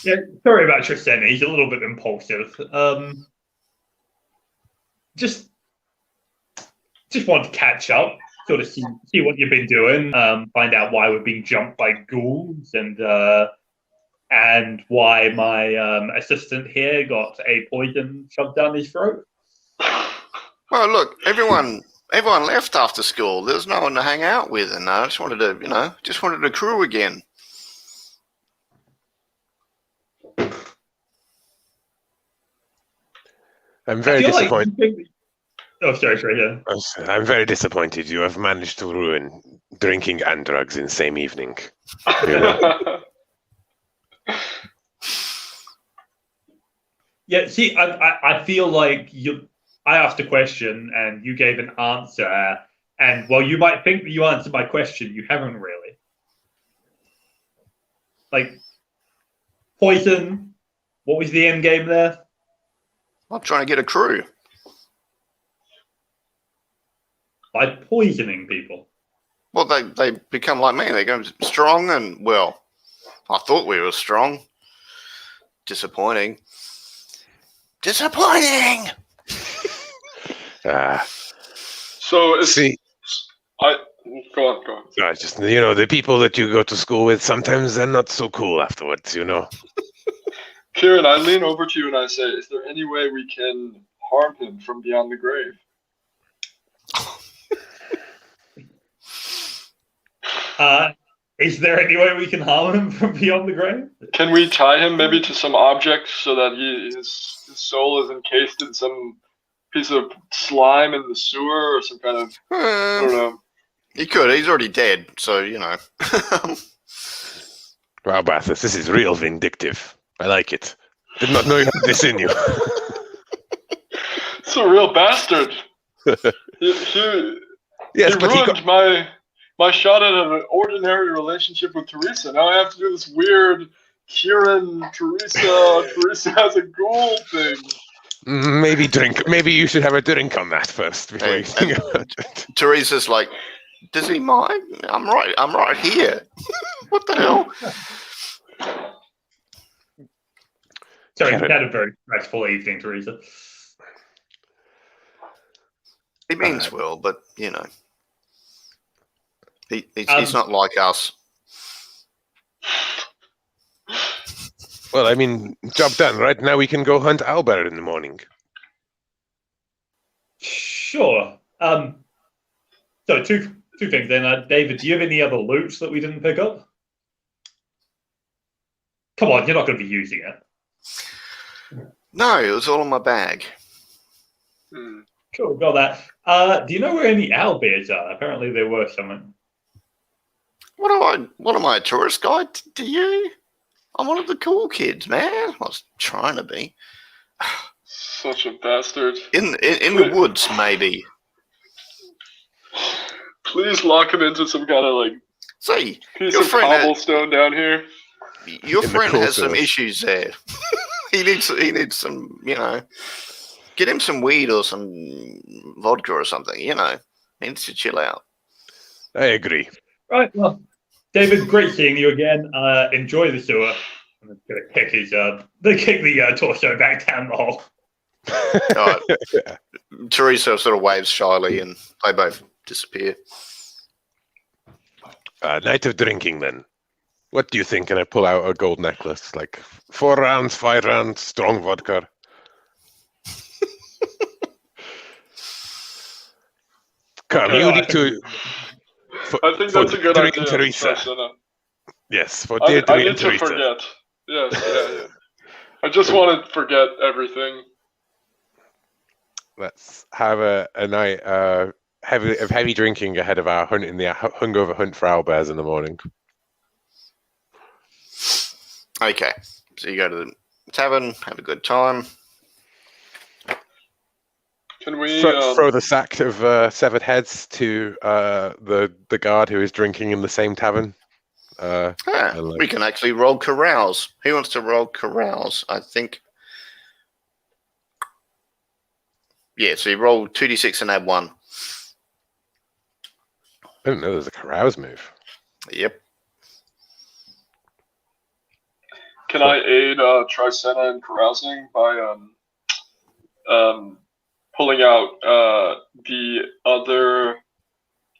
Yeah, sorry about Tristan. He's a little bit impulsive. Just want to catch up, sort of see what you've been doing, find out why we're being jumped by ghouls, and why my assistant here got a poison shoved down his throat. Well, look, everyone left after school. There's no one to hang out with, and I just wanted to crew again. I'm I very feel like disappointed. you think oh, sorry, yeah. I'm very disappointed. You have managed to ruin drinking and drugs in the same evening. You know? Yeah, see, I feel like I asked a question and you gave an answer, and while you might think that you answered my question, you haven't really. Like, poison, what was the end game there? I'm trying to get a crew. By poisoning people. Well, they become like me. They go strong and, well, I thought we were strong. Disappointing. Disappointing! So it's See, go on. just the people that you go to school with, sometimes they're not so cool afterwards. Kieran, I lean over to you and I say, is there any way we can harm him from beyond the grave? Is there any way we can harm him from beyond the grave? Can we tie him maybe to some object so that his soul is encased in some piece of slime in the sewer or some kind of, I don't know. He could. He's already dead, so, Wow, Bathurst, this is real vindictive. I like it. Did not know you had this in you. It's a real bastard. He ruined my shot at an ordinary relationship with Teresa. Now I have to do this weird Kieran, Teresa has a ghoul thing. Maybe you should have a drink on that first before you think about it. Teresa's like, does he mind? I'm right here. What the hell? Sorry, you had a very stressful evening, Teresa. He means well, but, he's not like us. Well, I mean, job done, right? Now we can go hunt owlbear in the morning. Sure. So two things then. David, do you have any other loot that we didn't pick up? Come on, you're not going to be using it. No, it was all in my bag. Cool, got that. Do you know where any owlbears are? Apparently there were some. What am I, a tourist guide to you? I'm one of the cool kids, man. I was trying to be. Such a bastard. In the woods, maybe. Please lock him into some kind of See, piece your of friend cobblestone down here. Your friend has some quarters. issues there. he needs some, get him some weed or some vodka or something, He needs to chill out. I agree. Right, well, David, great seeing you again. Enjoy the sewer. I'm going to kick the torso back down the hole. Teresa sort of waves shyly and they both disappear. Night of drinking, then. What do you think? Can I pull out a gold necklace? 4 rounds, 5 rounds, strong vodka. Come, you need to... I think that's a good idea. Teresa. Teresa. Yes, for I dear need to Teresa. forget. Yes, yeah. I just want to forget everything. Let's have a night of heavy drinking ahead of our hungover hunt for owlbears in the morning. Okay, so you go to the tavern, have a good time. Can we Throw the sack of severed heads to the guard who is drinking in the same tavern? We can actually roll carouse. Who wants to roll carouse? I think. Yeah, so you roll 2d6 and add 1. I didn't know there was a carouse move. Yep. Can I aid Tricena in carousing by pulling out the other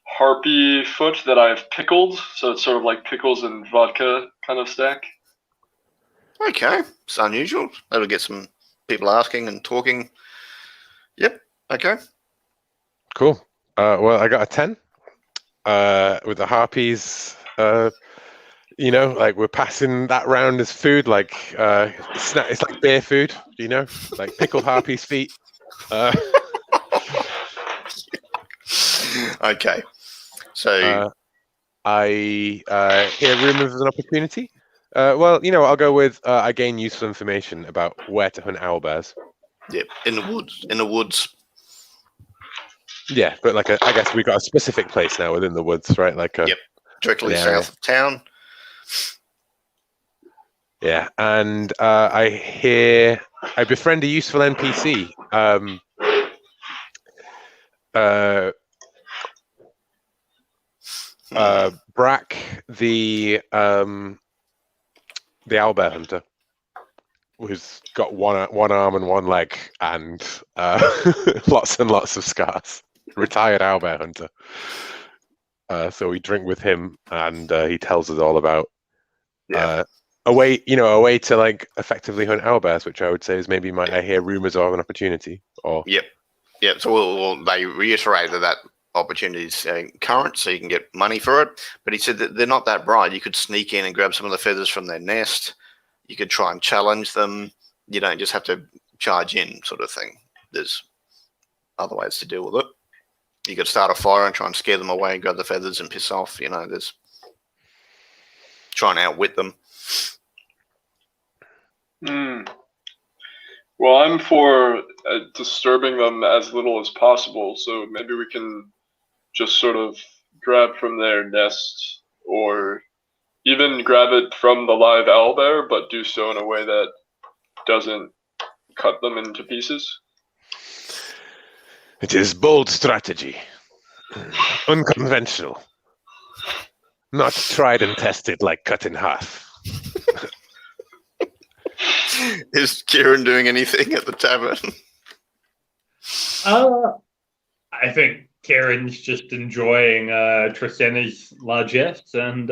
harpy foot that I've pickled? So it's sort of like pickles and vodka kind of stack. Okay, it's unusual. That'll get some people asking and talking. Yep, okay. Cool. Well, I got a 10 with the harpies. We're passing that round as food, it's like bear food, like pickled harpies' feet, Okay. So I hear rumors of an opportunity. Well, I'll go with I gain useful information about where to hunt owlbears. yep, in the woods. In the woods. Yeah, but I guess we got a specific place now within the woods, right? Like Yep. Directly an area. south of town. Yeah, and I befriend a useful NPC. Brack, the owlbear hunter, who's got one arm and one leg and lots and lots of scars. Retired owlbear hunter. So we drink with him, and he tells us all about a way to like effectively hunt owlbears, which I would say is maybe I hear rumors of an opportunity. Or Yep. So they reiterated that opportunity is current, so you can get money for it. But he said that they're not that bright. You could sneak in and grab some of the feathers from their nest. You could try and challenge them. You don't just have to charge in, sort of thing. There's other ways to deal with it. You could start a fire and try and scare them away, grab the feathers and piss off. There's try and outwit them. Well, I'm for disturbing them as little as possible, so maybe we can just sort of grab from their nest, or even grab it from the live owlbear, but do so in a way that doesn't cut them into pieces. it is bold strategy, unconventional, not tried and tested like cut in half. Is Kieran doing anything at the tavern? I think Kieran's just enjoying Trisena's largesse and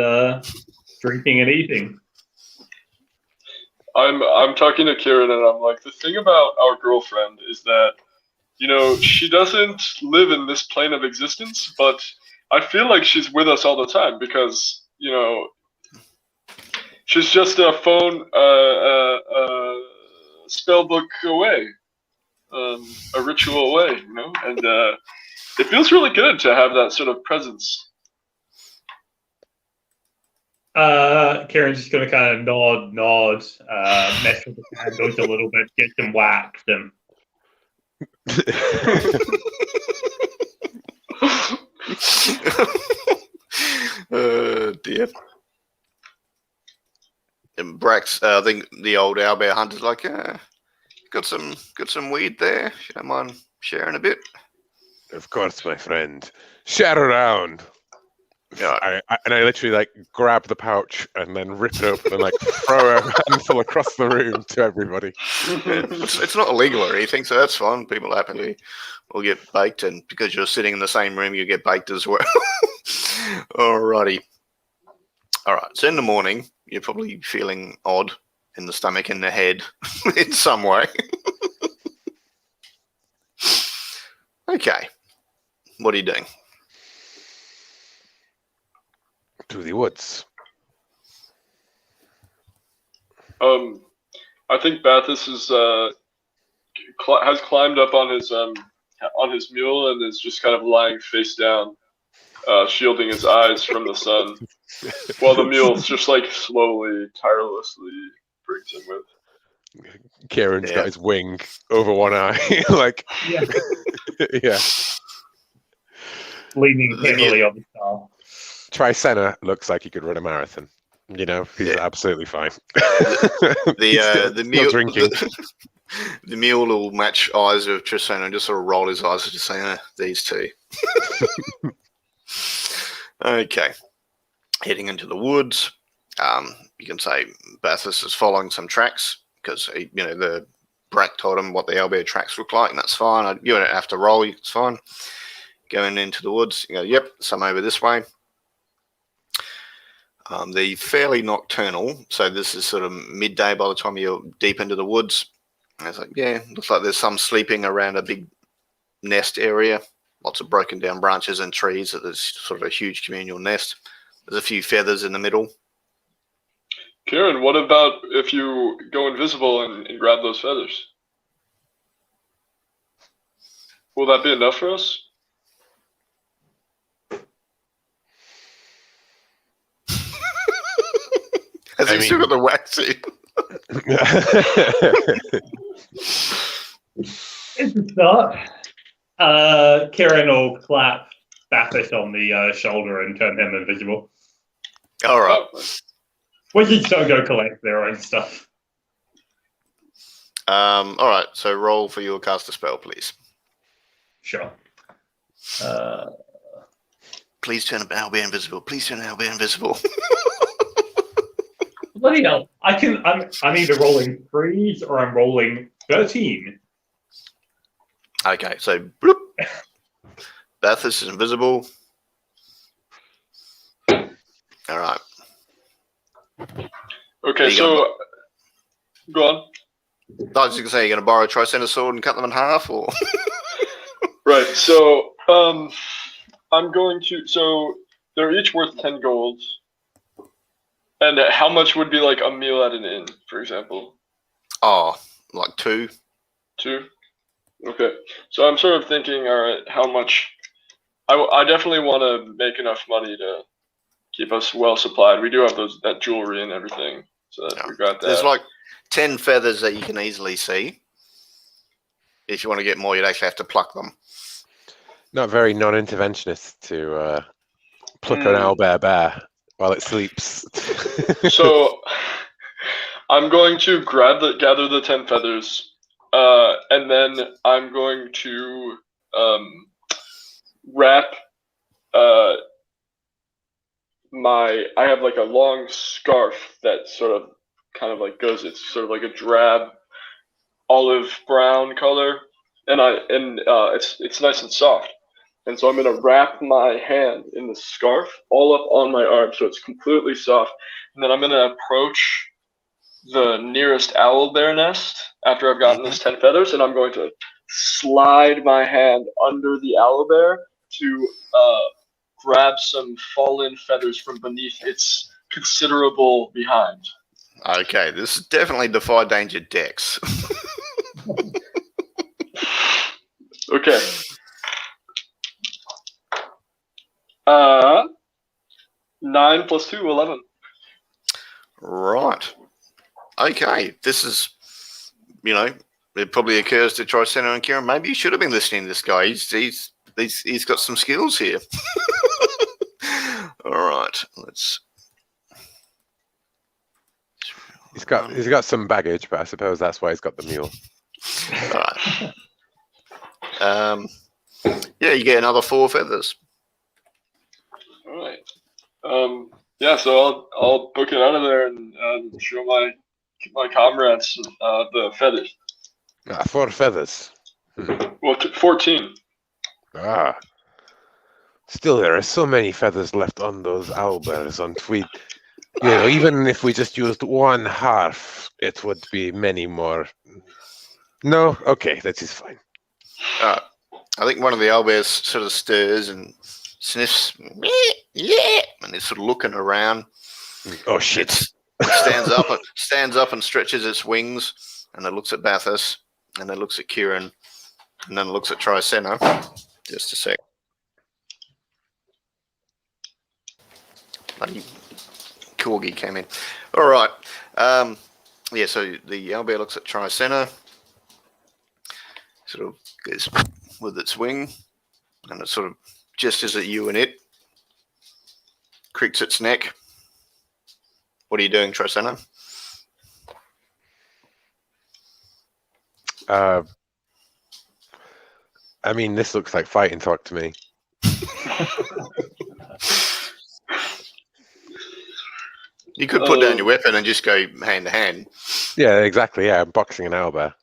drinking and eating. I'm talking to Kieran, and I'm like, the thing about our girlfriend is that, she doesn't live in this plane of existence, but I feel like she's with us all the time because, she's just a phone, spell book away, a ritual away, and it feels really good to have that sort of presence. Kieran's just going to kind of nod, mess with the candles a little bit, get them waxed, and Dear. And Brax, I think the old owlbear hunter's like, got some weed there. If you don't mind sharing a bit. Of course, my friend. Share around. Yeah. I literally like grab the pouch and then rip it open and like throw a handful across the room to everybody. It's not illegal or anything, so that's fine. People happily will get baked, and because you're sitting in the same room, you get baked as well. Alrighty. All right. So in the morning, you're probably feeling odd in the stomach and the head in some way. Okay. What are you doing? To the woods. I think Bathus has climbed up on his mule and is just kind of lying face down, shielding his eyes from the sun, while the mule's just like slowly, tirelessly brings him with. Kieran's got his wing over one eye, like yeah. leaning heavily on the star. Tricenna looks like he could run a marathon. He's absolutely fine. The mule drinking. The mule will match eyes with Tricenna and just sort of roll his eyes and just say, these two. Okay. Heading into the woods. You can say Bathus is following some tracks because, the Brack told him what the owlbear tracks look like, and that's fine. You don't have to roll, it's fine. Going into the woods, you go, yep, some over this way. They're fairly nocturnal, so this is sort of midday by the time you're deep into the woods. And it's like, yeah, looks like there's some sleeping around a big nest area. Lots of broken down branches and trees. So there's sort of a huge communal nest. There's a few feathers in the middle. Kieran, what about if you go invisible and grab those feathers? Will that be enough for us? Has he still got the wax in? It's a start. Kieran will clap Bathurst on the shoulder and turn him invisible. All right. Wizards don't go collect their own stuff. All right. So roll for your caster spell, please. Sure. Please turn Albert invisible. Please turn Albert invisible. Bloody hell! I'm either rolling 3s or I'm rolling 13. Okay. So bloop. Bathurst is invisible. All right. Okay, so go on. I was just gonna say, you're gonna borrow a Tricenter sword and cut them in half, or Right. So I'm going to. So they're each worth 10 gold. And how much would be like a meal at an inn, for example? like 2. 2. Okay. So I'm sort of thinking, all right, how much? I definitely want to make enough money to keep us well supplied. We do have that jewelry and everything, so we got that. There's like 10 feathers that you can easily see. If you want to get more, you'd actually have to pluck them. Not very non-interventionist to pluck an owlbear bear while it sleeps. So I'm going to gather the 10 feathers, and then I'm going to wrap I have like a long scarf that sort of kind of like goes, it's sort of like a drab olive brown color, and it's nice and soft. And so I'm gonna wrap my hand in the scarf all up on my arm so it's completely soft. And then I'm gonna approach the nearest owlbear nest after I've gotten this 10 feathers, and I'm going to slide my hand under the owlbear to grab some fallen feathers from beneath its considerable behind. Okay, this is definitely Defy Danger Dex. Okay. 9 plus 2, 11. Right. Okay, this is, it probably occurs to Tricenter and Kieran, maybe you should have been listening to this guy. He's got some skills here. All right, let's. He's got some baggage, but I suppose that's why he's got the mule. All right. Yeah, you get another 4 feathers. All right. Yeah, so I'll book it out of there and show my comrades the feathers. 4 feathers. Well, 14. Still, there are so many feathers left on those owlbears, and even if we just used 1/2, it would be many more. No, okay, that is fine. I think one of the owlbears sort of stirs and sniffs, yeah, and it's sort of looking around. Oh shit! It stands up and stretches its wings, and it looks at Bathurst, and then looks at Kieran, and then looks at Tricenter. Just a sec. Bloody corgi came in. All right. Yeah, so the owlbear looks at Tricenter, sort of goes with its wing, and it sort of gestures at you and it, creaks its neck. What are you doing, Tricenter? I mean, this looks like fighting talk to me. You could put down your weapon and just go hand to hand. Yeah, exactly. Yeah, I'm boxing an owlbear.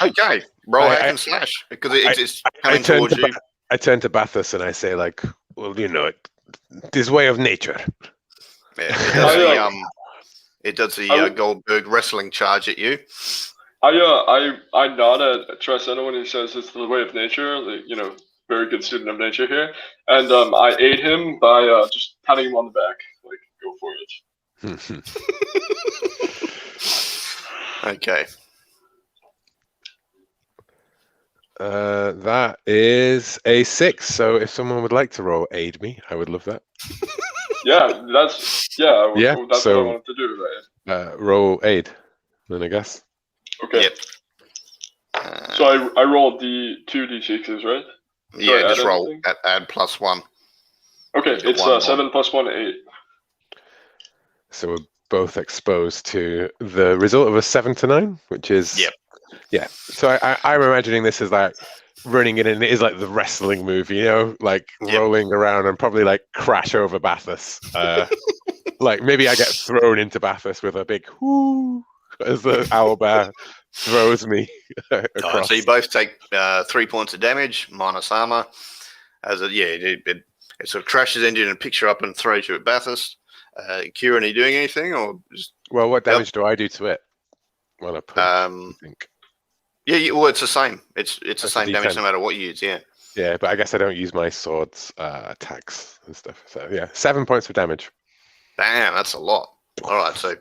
Okay, roll hack and slash because it's coming towards you. I turn to Bathurst and I say, like, well, this way of nature. Yeah, it does the Goldberg wrestling charge at you. I nod at Tricenter when he says it's the way of nature. Very good student of nature here, and I aid him by just patting him on the back, like, go for it. Okay. That is a 6. So if someone would like to roll aid me, I would love that. Yeah, that's Yeah, what I so- wanted to do, right? Roll aid, then I guess. Okay. Yep. So I rolled the 2d6s, right? Do I Yeah, just add roll anything? add +1. Okay, You've got it's one more. 7 plus 1, 8. So we're both exposed to the result of a 7 to 9, which is Yep. Yeah. So I'm imagining this as like running in, and it is like the wrestling movie, you know, like Yep. rolling around and probably like crash over Bathus. Like maybe I get thrown into Bathus with a big whoo as the owlbear throws me Alright, across. so you both take 3 points of damage minus armor. As it sort of crashes into you and picks you up and throws you at Bathurst. Kieran, are you doing anything or just Well, what damage do I do to it? Well, I punch, I think. Yeah, well, it's the same. It's the That's a same damage D10. no matter what you use. Yeah. Yeah, but I guess I don't use my sword's attacks and stuff. So yeah, 7 points of damage. Damn, that's a lot. All right, so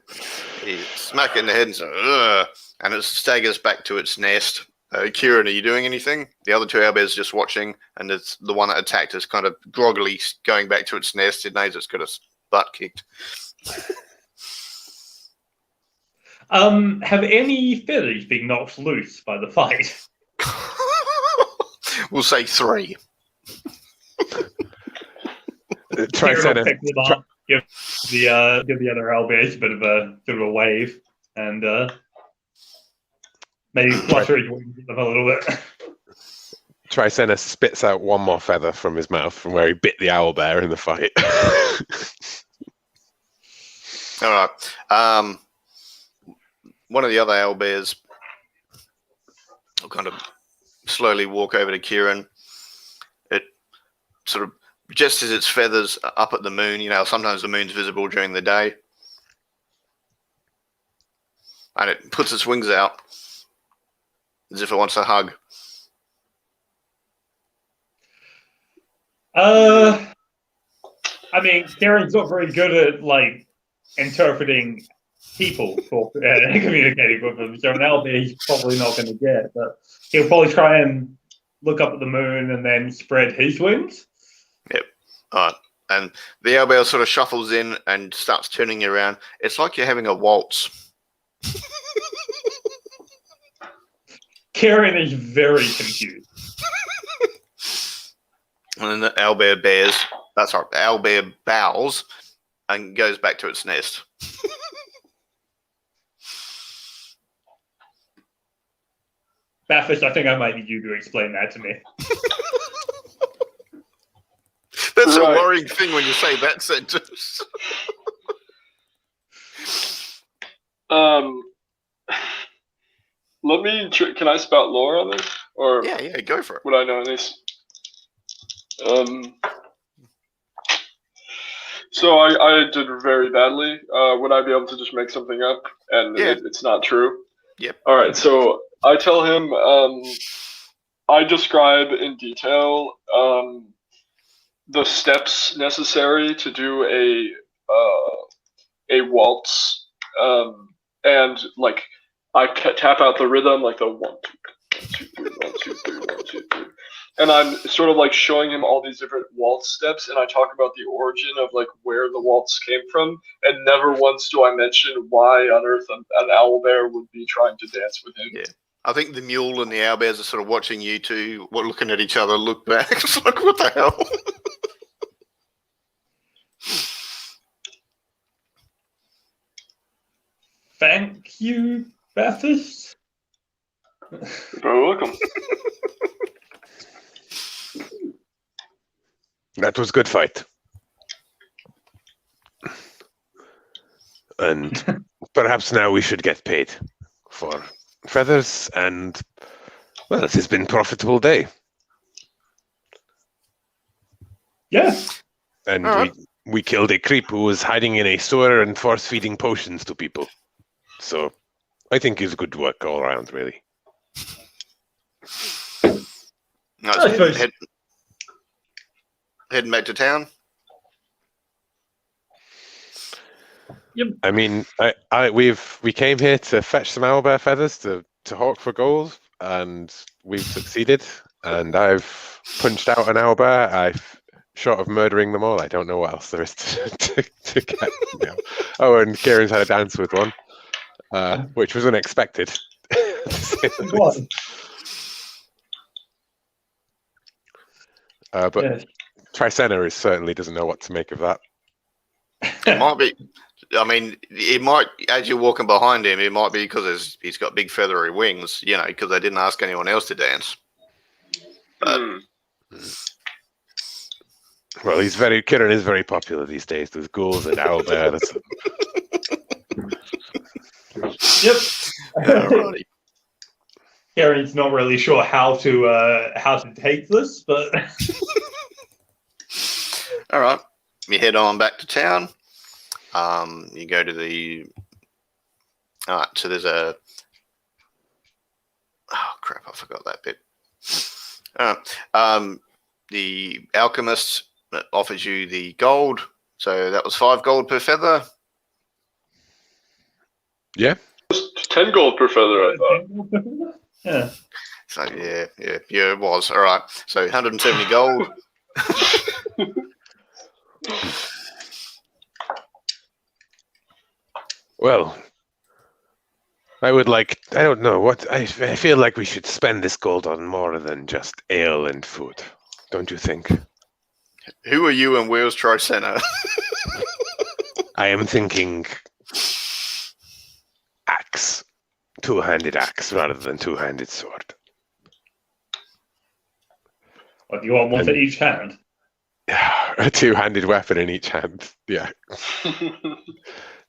you smack it in the head and so, ugh, and it staggers back to its nest. Kieran, are you doing anything? The other two owlbears just watching, and it's the one that attacked is kind of groggily going back to its nest. It knows it's got its butt kicked. Have any feathers been knocked loose by the fight? We'll say 3. Kieran will pick them up, give the other owlbears a bit of a wave, and maybe flutter his wings a little bit. Tricenna spits out one more feather from his mouth from where he bit the owlbear in the fight. All right. One of the other owlbears will kind of slowly walk over to Kieran. It sort of gestures its feathers up at the moon. You know, sometimes the moon's visible during the day. And it puts its wings out as if it wants a hug. I mean, Kieran's not very good at like interpreting people for communicating with them, so an owlbear he's probably not going to get. But he'll probably try and look up at the moon and then spread his wings. Yep. All right. And the owlbear sort of shuffles in and starts turning you around. It's like you're having a waltz. Kieran is very confused. And then the owlbear bows and goes back to its nest. Bathurst, I think I might need you to explain that to me. That's Right. a worrying thing when you say that sentence. Let me. Can I spout lore on this, or Yeah, go for it. would I know this? So I did very badly. Would I be able to just make something up and Yeah. it's not true? Yep. All right. So I tell him. I describe in detail the steps necessary to do a waltz, and like I tap out the rhythm like the 1 2 3 1 2 3 1 2 3, and I'm sort of like showing him all these different waltz steps, and I talk about the origin of like where the waltz came from, and never once do I mention why on earth an owlbear would be trying to dance with him. Yeah. I think the mule and the owlbears are sort of watching you two, looking at each other, look back. It's like, what the hell? Thank you, Bathurst. You're very welcome. That was a good fight. And perhaps now we should get paid for feathers and, well, it has been a profitable day. Yeah. And All right. we killed a creep who was hiding in a sewer and force-feeding potions to people. So I think it's good work all around, really. No, I suppose. Heading back to town. I mean, we came here to fetch some owlbear feathers to hawk for gold, and we've succeeded. And I've punched out an owlbear. I've short of murdering them all. I don't know what else there is to get. Oh, and Kieran's had a dance with one, which was unexpected. To say the least. But Yes. Tricena certainly doesn't know what to make of that. It might be. I mean, it might. As you're walking behind him, it might be because he's got big feathery wings. Because they didn't ask anyone else to dance. But Well, Kieran is very popular these days. There's ghouls and owlbear. Yep. alrighty. Karen's not really sure how to take this, but All right. You head on back to town. You go to the. All right. So there's a. Oh crap! I forgot that bit. The alchemist offers you the gold. So that was 5 gold per feather. Yeah. 10 gold per feather, I thought. yeah. So yeah, it was. All right. So 170 gold. Well, I don't know what. I feel like we should spend this gold on more than just ale and food. Don't you think? Who are you and where's Tricena? I am thinking axe. Two-handed axe rather than two-handed sword. What, do you want one for each hand? A two-handed weapon in each hand. Yeah.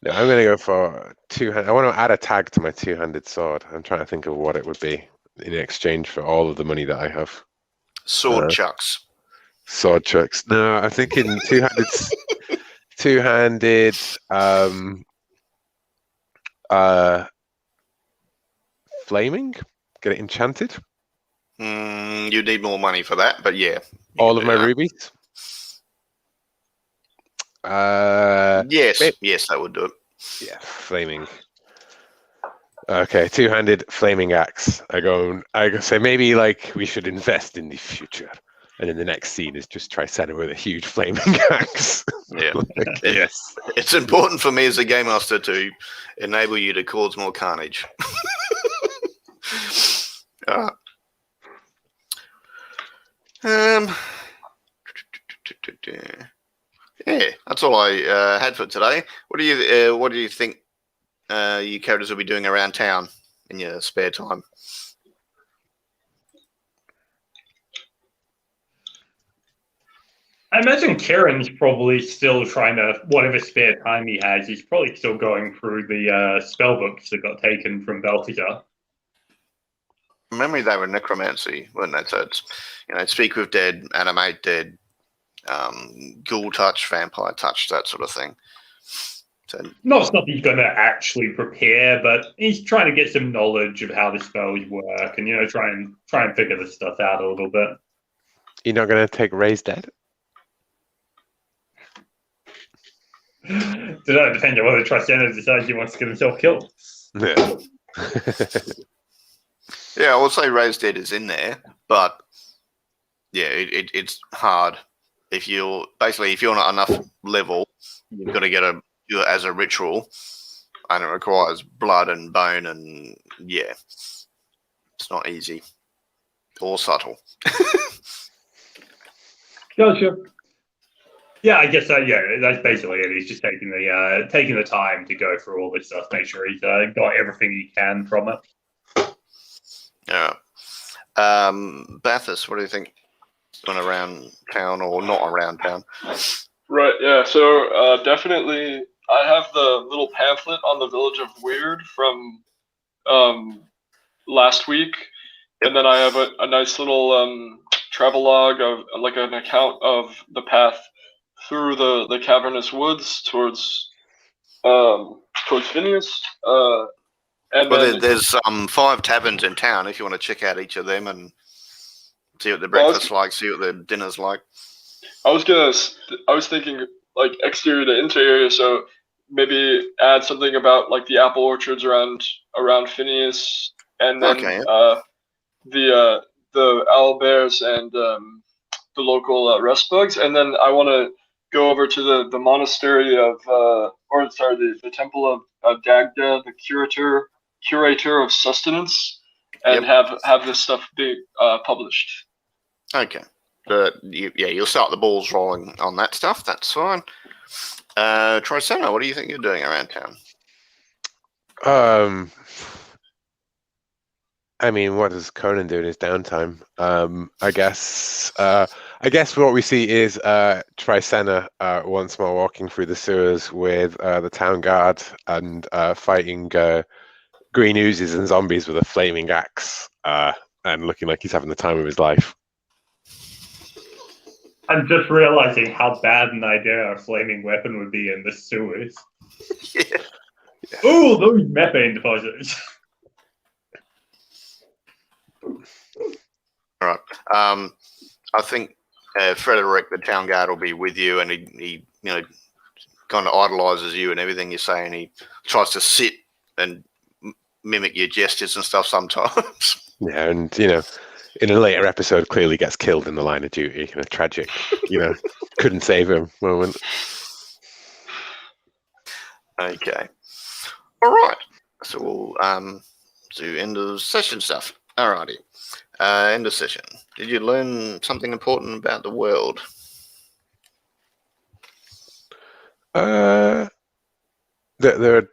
No, I'm going to go for two-handed. I want to add a tag to my two-handed sword. I'm trying to think of what it would be in exchange for all of the money that I have. Sword chucks. Sword chucks. No, I'm thinking two-handed. Two-handed. Flaming. Get it enchanted. You need more money for that, but yeah. All of my rubies. Yes, that would do it. Yeah, flaming. Okay, two-handed flaming axe. I say maybe we should invest in the future, and then the next scene is just Tricena with a huge flaming axe. Yeah. Yes. It's important for me as a game master to enable you to cause more carnage. Yeah, that's all I had for today. What do you think you characters will be doing around town in your spare time? I imagine Karen's probably still trying to, whatever spare time he has, he's probably still going through the spell books that got taken from Belteshazzar. Memory, they were necromancy, weren't they? So it's, speak with dead, animate dead, ghoul touch, vampire touch, that sort of thing. So, not stuff he's going to actually prepare, but he's trying to get some knowledge of how the spells work, and try and figure this stuff out a little bit. You're not going to take Ray's dead? Does that depend on whether Tricena decides he wants to get himself killed? Yeah. Yeah, I would say Raised Dead is in there, but yeah, it's hard. If you're not enough level, you've got to get as a ritual, and it requires blood and bone, and yeah, it's not easy or subtle. Gotcha. Yeah, I guess that's basically it. He's just taking the time to go through all this stuff, make sure he's got everything he can from it. Yeah. Bathurst, what do you think? Going around town or not around town? Right, yeah. So definitely, I have the little pamphlet on the Village of Weird from last week, and then I have a nice little travelogue of an account of the path through the cavernous woods towards Phineas. There's 5 taverns in town if you want to check out each of them and see what the breakfast's like, see what the dinner's like. I was thinking exterior to interior, so maybe add something about like the apple orchards around Phineas, and then Okay. the owlbears and the local rest bugs, and then I want to go over to the monastery of the temple of Dagda, the curator of sustenance, and have this stuff be published. Okay. But you'll start the balls rolling on that stuff. That's fine. Trisena, what do you think you're doing around town? I mean, what does Conan do in his downtime? I guess what we see is Trisena once more walking through the sewers with the town guard and fighting green oozes and zombies with a flaming axe, and looking like he's having the time of his life. I'm just realizing how bad an idea a flaming weapon would be in the sewers. Yeah. Oh, those methane deposits. All right. I think Frederick, the town guard, will be with you, and he kind of idolizes you and everything you say, and he tries to sit and mimic your gestures and stuff sometimes. Yeah, and in a later episode, clearly gets killed in the line of duty. Tragic. Couldn't save him moment. Okay. All right. So we'll do end of session stuff. Alrighty. End of session. Did you learn something important about the world? There are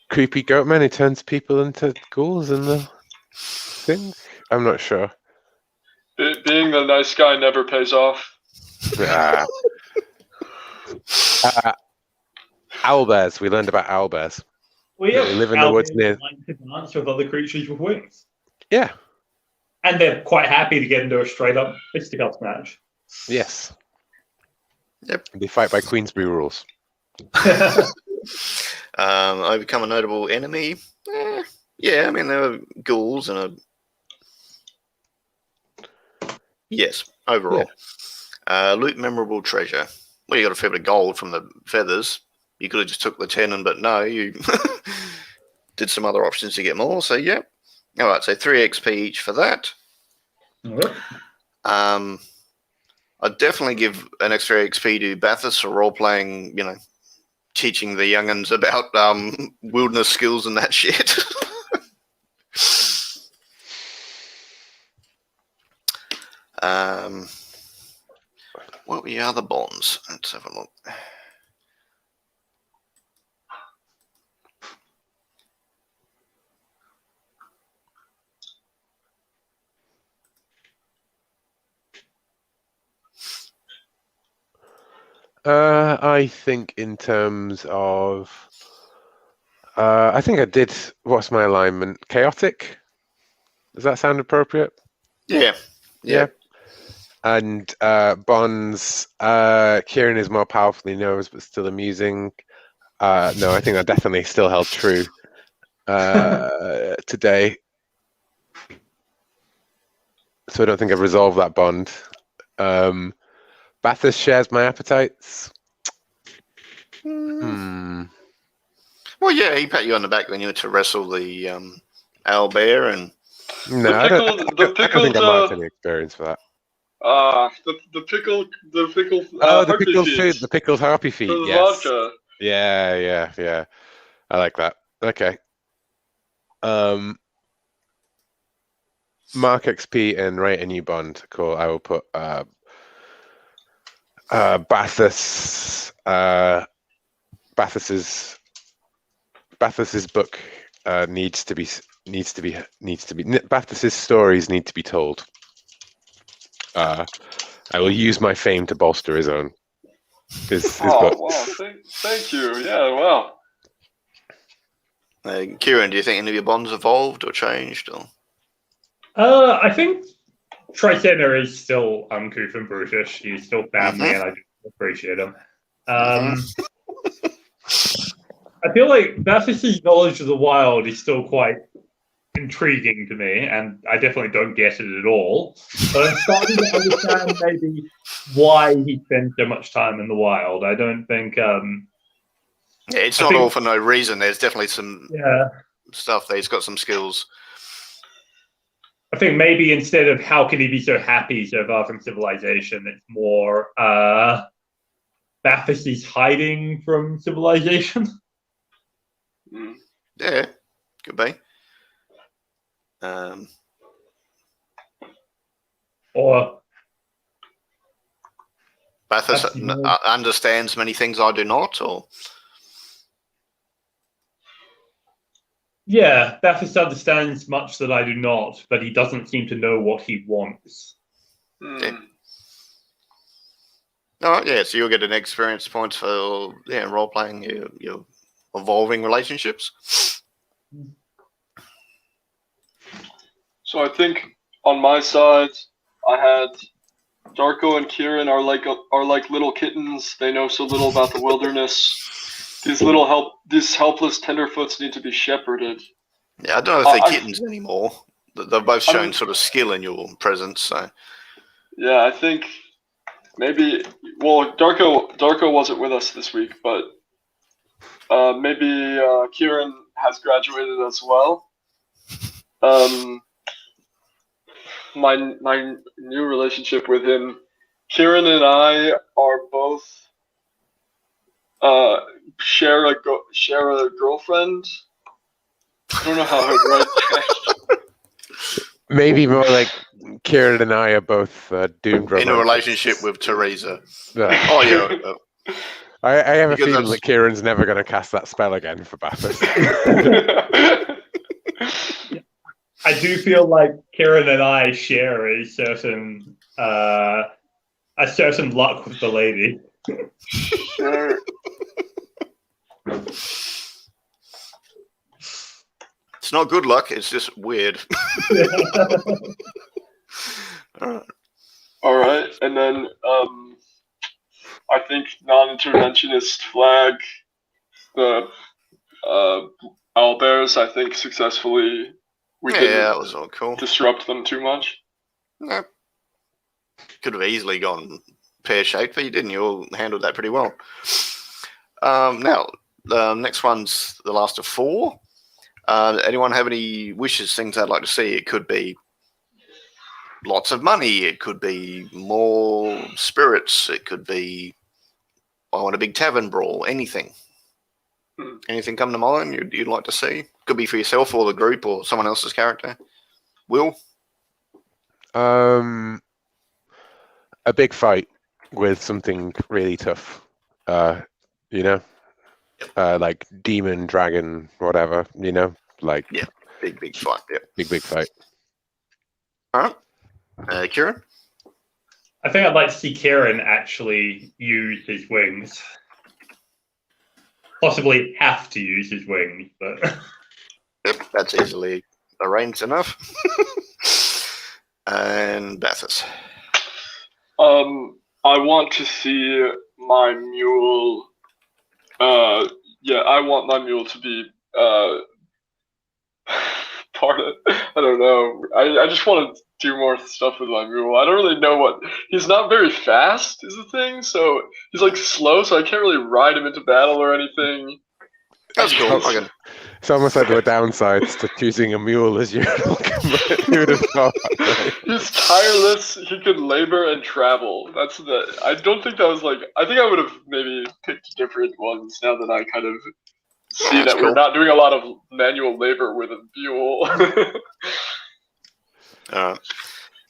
creepy goat man who turns people into ghouls in the thing. I'm not sure. Being the nice guy never pays off. Owlbears. We learned about owlbears. Well, yeah, They live in the woods near. like to dance with other creatures with wings. Yeah. And they're quite happy to get into a straight-up fisticuffs match. Yes. Yep. They fight by Queensbury rules. Overcome a notable enemy. Yeah, I mean there were ghouls and yes, overall. Yeah. Loot memorable treasure. Well, you got a fair bit of gold from the feathers. You could have just took the 10, but no, you did some other options to get more. So yeah. All right, so 3 XP each for that. Right. I'd definitely give an extra XP to Bathurst for role-playing, teaching the young'uns about wilderness skills and that shit. What were your other bonds? Let's have a look. I think in terms of, I think I did. What's my alignment? Chaotic. Does that sound appropriate? Yeah. And bonds. Kieran is more powerful than he knows, but still amusing. No, I think I definitely still held true today. So I don't think I've resolved that bond. Bathurst shares my appetites. Well, yeah, he pat you on the back when you were to wrestle the owlbear, and no, I don't think I might have any experience for that. The pickled the harpy pickled feet. food, the pickled harpy feet. The Yes. vodka. Yeah. I like that. Okay. Mark XP and write a new bond. Cool. I will put Bathurst's book needs to be Bathurst's stories need to be told. I will use my fame to bolster his own. His book. Wow! Thank you. Yeah, wow. Kieran, do you think any of your bonds evolved or changed? Or? I think Trisena is still uncouth and brutish. He's still family, and I do appreciate him. I feel like Bathurst's knowledge of the wild is still quite intriguing to me, and I definitely don't get it at all. But I'm starting to understand maybe why he spends so much time in the wild. I don't think Yeah, it's I not think- all for no reason. There's definitely some Yeah. stuff there. He's got some skills. I think maybe instead of how can he be so happy so far from civilization, it's more Bathurst is hiding from civilization. Mm. Yeah, could be. Or Bathurst That's more- understands many things I do not, or yeah, Bathurst understands much that I do not, but he doesn't seem to know what he wants. Mm. oh yeah. So you'll get an experience point for role playing your evolving relationships. So I think on my side, I had Darko and Kieran are like little kittens. They know so little about the wilderness. These helpless tenderfoots need to be shepherded. Yeah, I don't know if they're I- kittens anymore. They've both shown sort of skill in your presence. So Yeah, I think maybe. Well, Darko wasn't with us this week, but maybe Kieran has graduated as well. My new relationship with him, Kieran and I are both share a girlfriend. I don't know how I write that. Maybe more like Kieran and I are both doomed in a romantics. relationship with Teresa. Yeah. Oh yeah. I have a Because feeling that's- that Kieran's never going to cast that spell again for Bathurst. I do feel like Kieran and I share a certain luck with the lady. Sure. It's not good luck. It's just weird. All right, and then I think non-interventionist flag the owlbears. I think successfully we Yeah, didn't that was all cool. disrupt them too much. No. Could have easily gone pear-shaped, but you didn't. You all handled that pretty well. Now, the next one's the last of 4. Anyone have any wishes, things they'd like to see? It could be lots of money. It could be more spirits. It could be I want a big tavern brawl. Anything. Anything come to mind you'd like to see? Could be for yourself or the group or someone else's character. Will? A big fight with something really tough. You know? Like demon, dragon, whatever, you know? Like Big fight. Yep. big fight. All right. Kieran? I think I'd like to see Kieran actually use his wings. Possibly have to use his wings, but Yep, that's easily arranged enough. And Bathurst. I want to see my mule. I want my mule to be part of. I don't know. I just want to do more stuff with my mule. I don't really know what. He's not very fast, is the thing. So he's like slow, so I can't really ride him into battle or anything. That's cool. It's almost like there were downsides to choosing a mule as your who would have thought, right? He's tireless. He could labor and travel. That's the. I don't think that was like. I think I would have maybe picked different ones now that I kind of see That's that we're cool. not doing a lot of manual labor with a mule.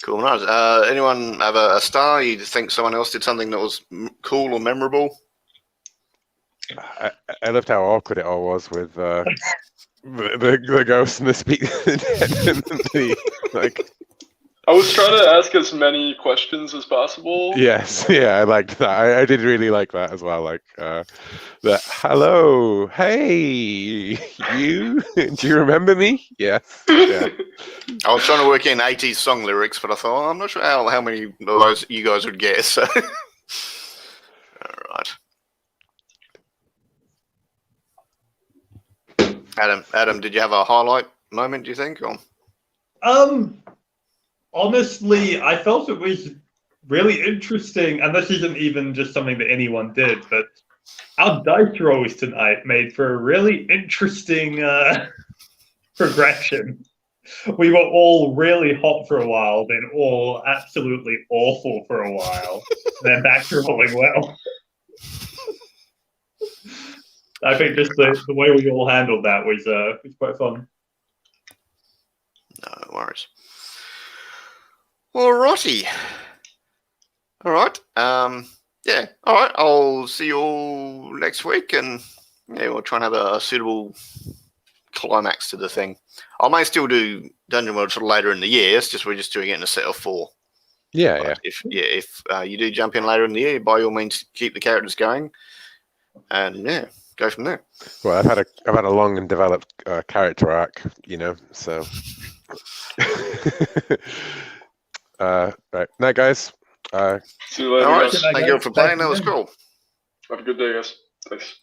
Cool. Nice. Anyone have a star? You think someone else did something that was cool or memorable? I loved how awkward it all was with the ghost and the speak. Like, I was trying to ask as many questions as possible. yes, yeah, I liked that. I did really like that as well. Like, the hello, hey, you, do you remember me? Yes, yeah. I was trying to work in 80s song lyrics, but I thought, I'm not sure how many of those you guys would guess. So. All right. Adam, did you have a highlight moment, do you think? Or? Honestly, I felt it was really interesting, and this isn't even just something that anyone did, but our dice rolls tonight made for a really interesting progression. We were all really hot for a while, then all absolutely awful for a while, then back to rolling well. I think just the way we all handled that was quite fun. No worries. Alrighty. All right. Yeah. All right. I'll see you all next week, and yeah, we'll try and have a suitable climax to the thing. I may still do Dungeon World later in the year. It's just we're just doing it in a set of 4. Yeah, But yeah. if you do jump in later in the year, by all means, keep the characters going, and yeah, go from there. Well, I've had a long and developed character arc, so. Right. Night, guys. See you later, All right. guys. Thank you all for playing. That was cool. Have a good day, guys. Thanks.